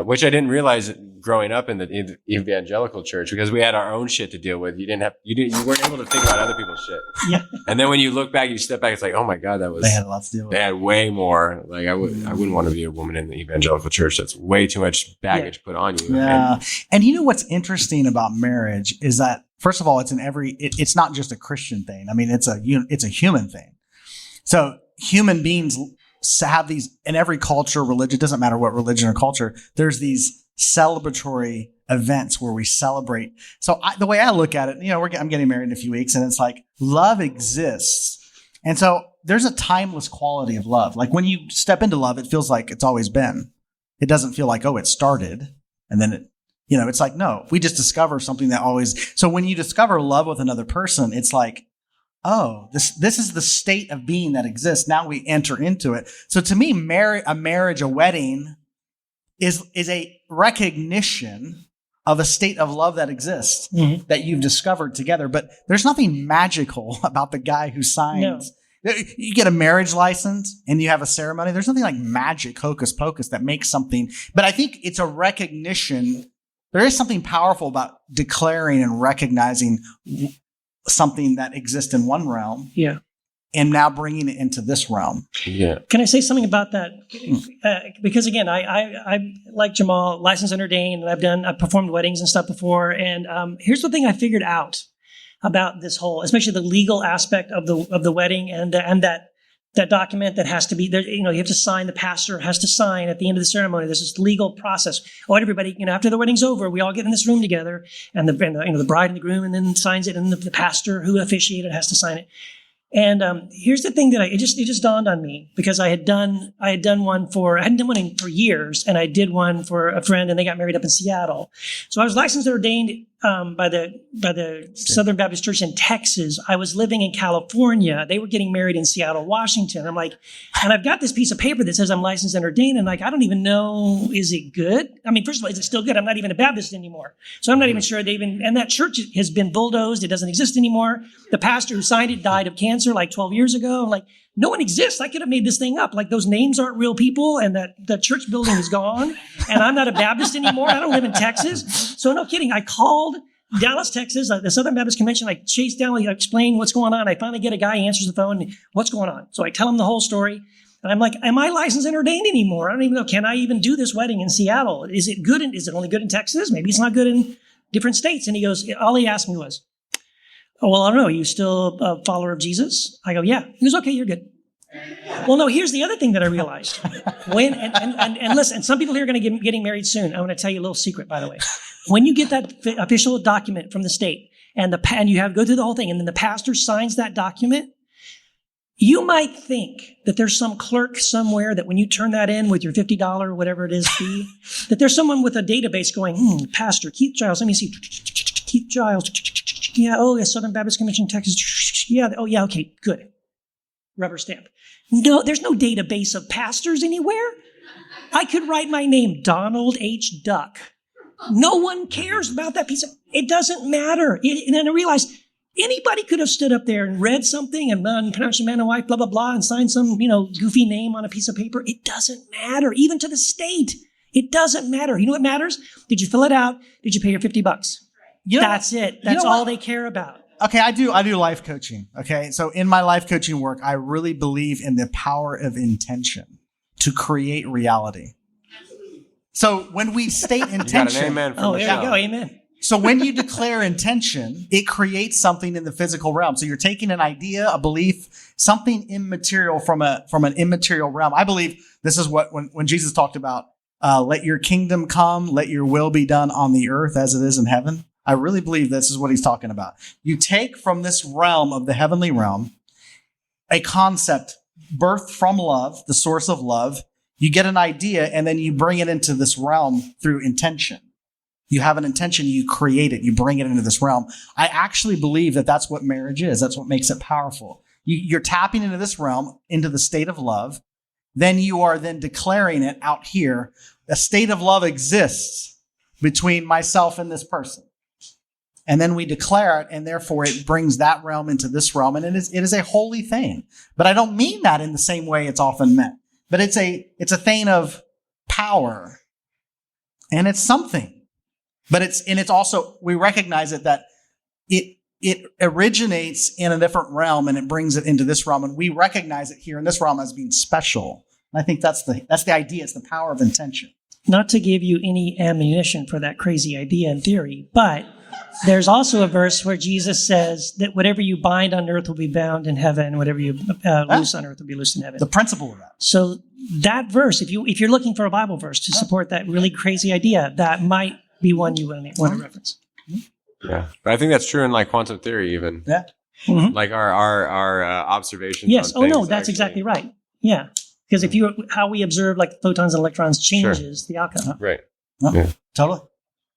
which I didn't realize growing up in the evangelical church, because we had our own shit to deal with. You weren't able to think about other people's shit. Yeah. And then when you look back, you step back, it's like, oh my God, they had a lot to deal with. They had way more. Like I wouldn't want to be a woman in the evangelical church. That's way too much baggage put on you. Yeah. And what's interesting about marriage is that, first of all, it's not just a Christian thing. I mean, it's a human thing. So human beings have these in every culture, religion, doesn't matter what religion or culture, there's these celebratory events where we celebrate. So the way I look at it, I'm getting married in a few weeks, and it's like love exists. And so there's a timeless quality of love. Like when you step into love, it feels like it's always been. It doesn't feel like, it started and then it's like, no, we just discover something that always. So when you discover love with another person, it's like, oh, this is the state of being that exists. Now we enter into it. So to me, a wedding is a recognition of a state of love that exists that you've discovered together. But there's nothing magical about the guy who signs. No. You get a marriage license and you have a ceremony. There's nothing like magic, hocus pocus that makes something. But I think it's a recognition. There is something powerful about declaring and recognizing something that exists in one realm, and now bringing it into this realm. Yeah. Can I say something about that? Because again, I like Jamal, licensed and ordained, and I've performed weddings and stuff before. And here's the thing I figured out about this whole, especially the legal aspect of the wedding and that document that has to be there. You have to sign. The pastor has to sign at the end of the ceremony. There's this legal process. Everybody, after the wedding's over, we all get in this room together, and the bride and the groom, and then signs it, and the pastor who officiated has to sign it. And here's the thing that it just dawned on me, because I hadn't done one for years, and I did one for a friend, and they got married up in Seattle. So I was licensed and ordained by the Southern Baptist Church in Texas. I was living in California. They were getting married in Seattle, Washington. I'm like, and I've got this piece of paper that says I'm licensed and ordained, and like, I don't even know, is it good? I mean, first of all, is it still good? I'm not even a Baptist anymore. So I'm not even sure and that church has been bulldozed. It doesn't exist anymore. The pastor who signed it died of cancer like 12 years ago. I'm like, no one exists. I could have made this thing up. Like those names aren't real people, and that the church building is gone, and I'm not a Baptist anymore. I don't live in Texas. So no kidding. I called Dallas, Texas, the Southern Baptist Convention. I chased down, I explain what's going on. I finally get a guy, he answers the phone. What's going on? So I tell him the whole story. And I'm like, am I licensed and ordained anymore? I don't even know. Can I even do this wedding in Seattle? Is it good? Is it only good in Texas? Maybe it's not good in different states. And he goes, all he asked me was, oh, well, I don't know. Are you still a follower of Jesus? I go, yeah. He goes, okay, you're good. Well, no, here's the other thing that I realized. And listen, some people here are going to get getting married soon. I'm going to tell you a little secret, by the way. When you get that official document from the state and you have to go through the whole thing, and then the pastor signs that document, you might think that there's some clerk somewhere that when you turn that in with your $50 or whatever it is fee, that there's someone with a database going, Pastor Keith Giles, let me see. Keith Giles. Yeah, oh, yeah, Southern Baptist Convention, Texas. Yeah, oh, yeah, okay, good. Rubber stamp. No, there's no database of pastors anywhere. I could write my name, Donald H. Duck. No one cares about that piece of, it doesn't matter. And then I realized anybody could have stood up there and read something and pronounced man and wife, blah, blah, blah, and signed some, goofy name on a piece of paper. It doesn't matter. Even to the state, it doesn't matter. You know what matters? Did you fill it out? Did you pay your $50? That's it. That's all they care about. Okay, I do life coaching. Okay, so in my life coaching work, I really believe in the power of intention to create reality. So when we state intention, you got an amen from there you go, amen. So when you declare intention, it creates something in the physical realm. So you're taking an idea, a belief, something immaterial from an immaterial realm. I believe this is what when Jesus talked about, let your kingdom come, let your will be done on the earth as it is in heaven. I really believe this is what he's talking about. You take from this realm of the heavenly realm a concept birthed from love, the source of love. You get an idea, and then you bring it into this realm through intention. You have an intention, you create it, you bring it into this realm. I actually believe that that's what marriage is. That's what makes it powerful. You're tapping into this realm, into the state of love. Then you are then declaring it out here. A state of love exists between myself and this person. And then we declare it, and therefore it brings that realm into this realm, and it is a holy thing. But I don't mean that in the same way it's often meant. But it's a thing of power, and it's something. But it's also, we recognize it that it originates in a different realm, and it brings it into this realm, and we recognize it here in this realm as being special. And I think that's the idea. It's the power of intention. Not to give you any ammunition for that crazy idea in theory, but there's also a verse where Jesus says that whatever you bind on earth will be bound in heaven, whatever you loose on earth will be loosed in heaven. The principle of that. So that verse, if you're looking for a Bible verse to support that really crazy idea, that might be one you want to reference. Yeah, but I think that's true in like quantum theory, even. Yeah. Mm-hmm. Like our observations. Yes. On No, that's exactly right. Yeah, because how we observe like photons and electrons changes the outcome. Right. Oh, yeah. Totally.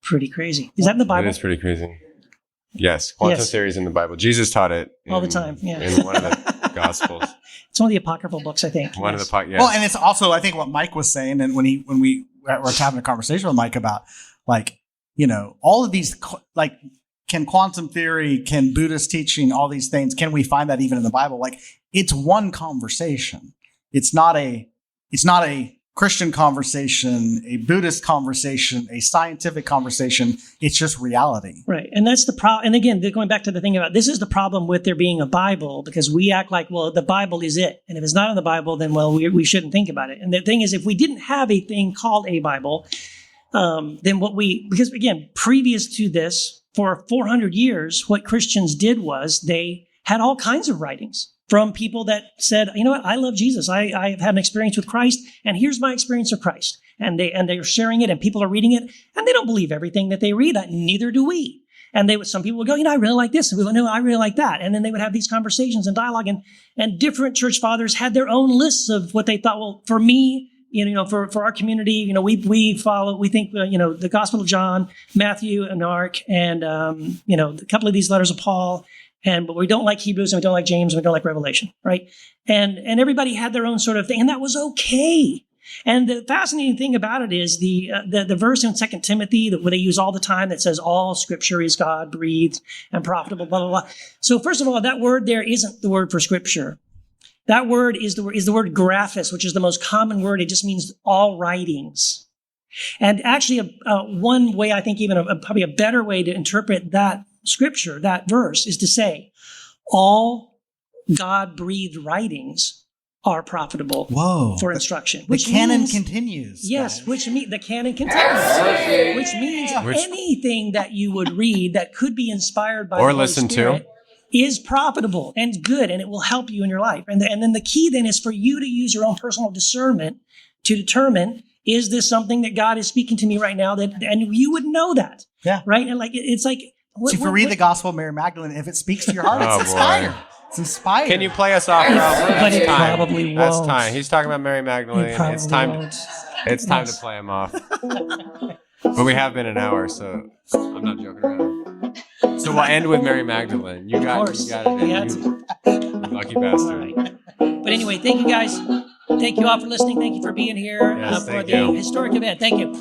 Pretty crazy. Is that in the Bible? It is pretty crazy. Yes, quantum theory is in the Bible. Jesus taught it all the time. Yeah, in one of the Gospels. It's one of the apocryphal books, I think. One of the Well, and it's also I think what Mike was saying, and when we were having a conversation with Mike about all of these can quantum theory, can Buddhist teaching, all these things, can we find that even in the Bible? Like it's one conversation. It's not a Christian conversation, a Buddhist conversation, a scientific conversation. It's just reality. Right. And that's the problem. And again, going back to the thing about this is the problem with there being a Bible, because we act like, well, the Bible is it. And if it's not in the Bible, then, well, we shouldn't think about it. And the thing is, if we didn't have a thing called a Bible, then because again, previous to this, for 400 years, what Christians did was they had all kinds of writings from people that said, you know what, I love Jesus. I have had an experience with Christ, and here's my experience of Christ. And they're sharing it, and people are reading it, and they don't believe everything that they read. Neither do we. And some people would go, I really like this. And we go, no, I really like that. And then they would have these conversations and dialogue, and different church fathers had their own lists of what they thought, well, for me, for our community, we think the Gospel of John, Matthew, and Mark, and a couple of these letters of Paul, but we don't like Hebrews, and we don't like James, and we don't like Revelation, right? And everybody had their own sort of thing, and that was okay. And the fascinating thing about it is the verse in 2 Timothy that they use all the time that says all Scripture is God breathed and profitable, blah blah blah. So first of all, that word there isn't the word for Scripture. That word is the word graphis, which is the most common word. It just means all writings. And actually, one way I think even probably a better way to interpret that Scripture, that verse, is to say all God-breathed writings are profitable for instruction. The canon continues. Yes, which means the canon continues. Which means anything that you would read that could be inspired by or the Holy listen Spirit to is profitable and good, and it will help you in your life. And then the key then is for you to use your own personal discernment to determine, is this something that God is speaking to me right now? And you would know that. Yeah. Right? And it's like... So if you read the Gospel of Mary Magdalene, if it speaks to your heart, it's inspired. It's inspired. Can you play us off, Ralph? But it probably won't. That's time. He's talking about Mary Magdalene. It's time. Won't. It's time to play him off. But we have been an hour, so I'm not joking around. So we'll end with Mary Magdalene. You got it. You lucky bastard. Right. But anyway, thank you guys. Thank you all for listening. Thank you for being here Yes, for thank the you. historic event. Thank you.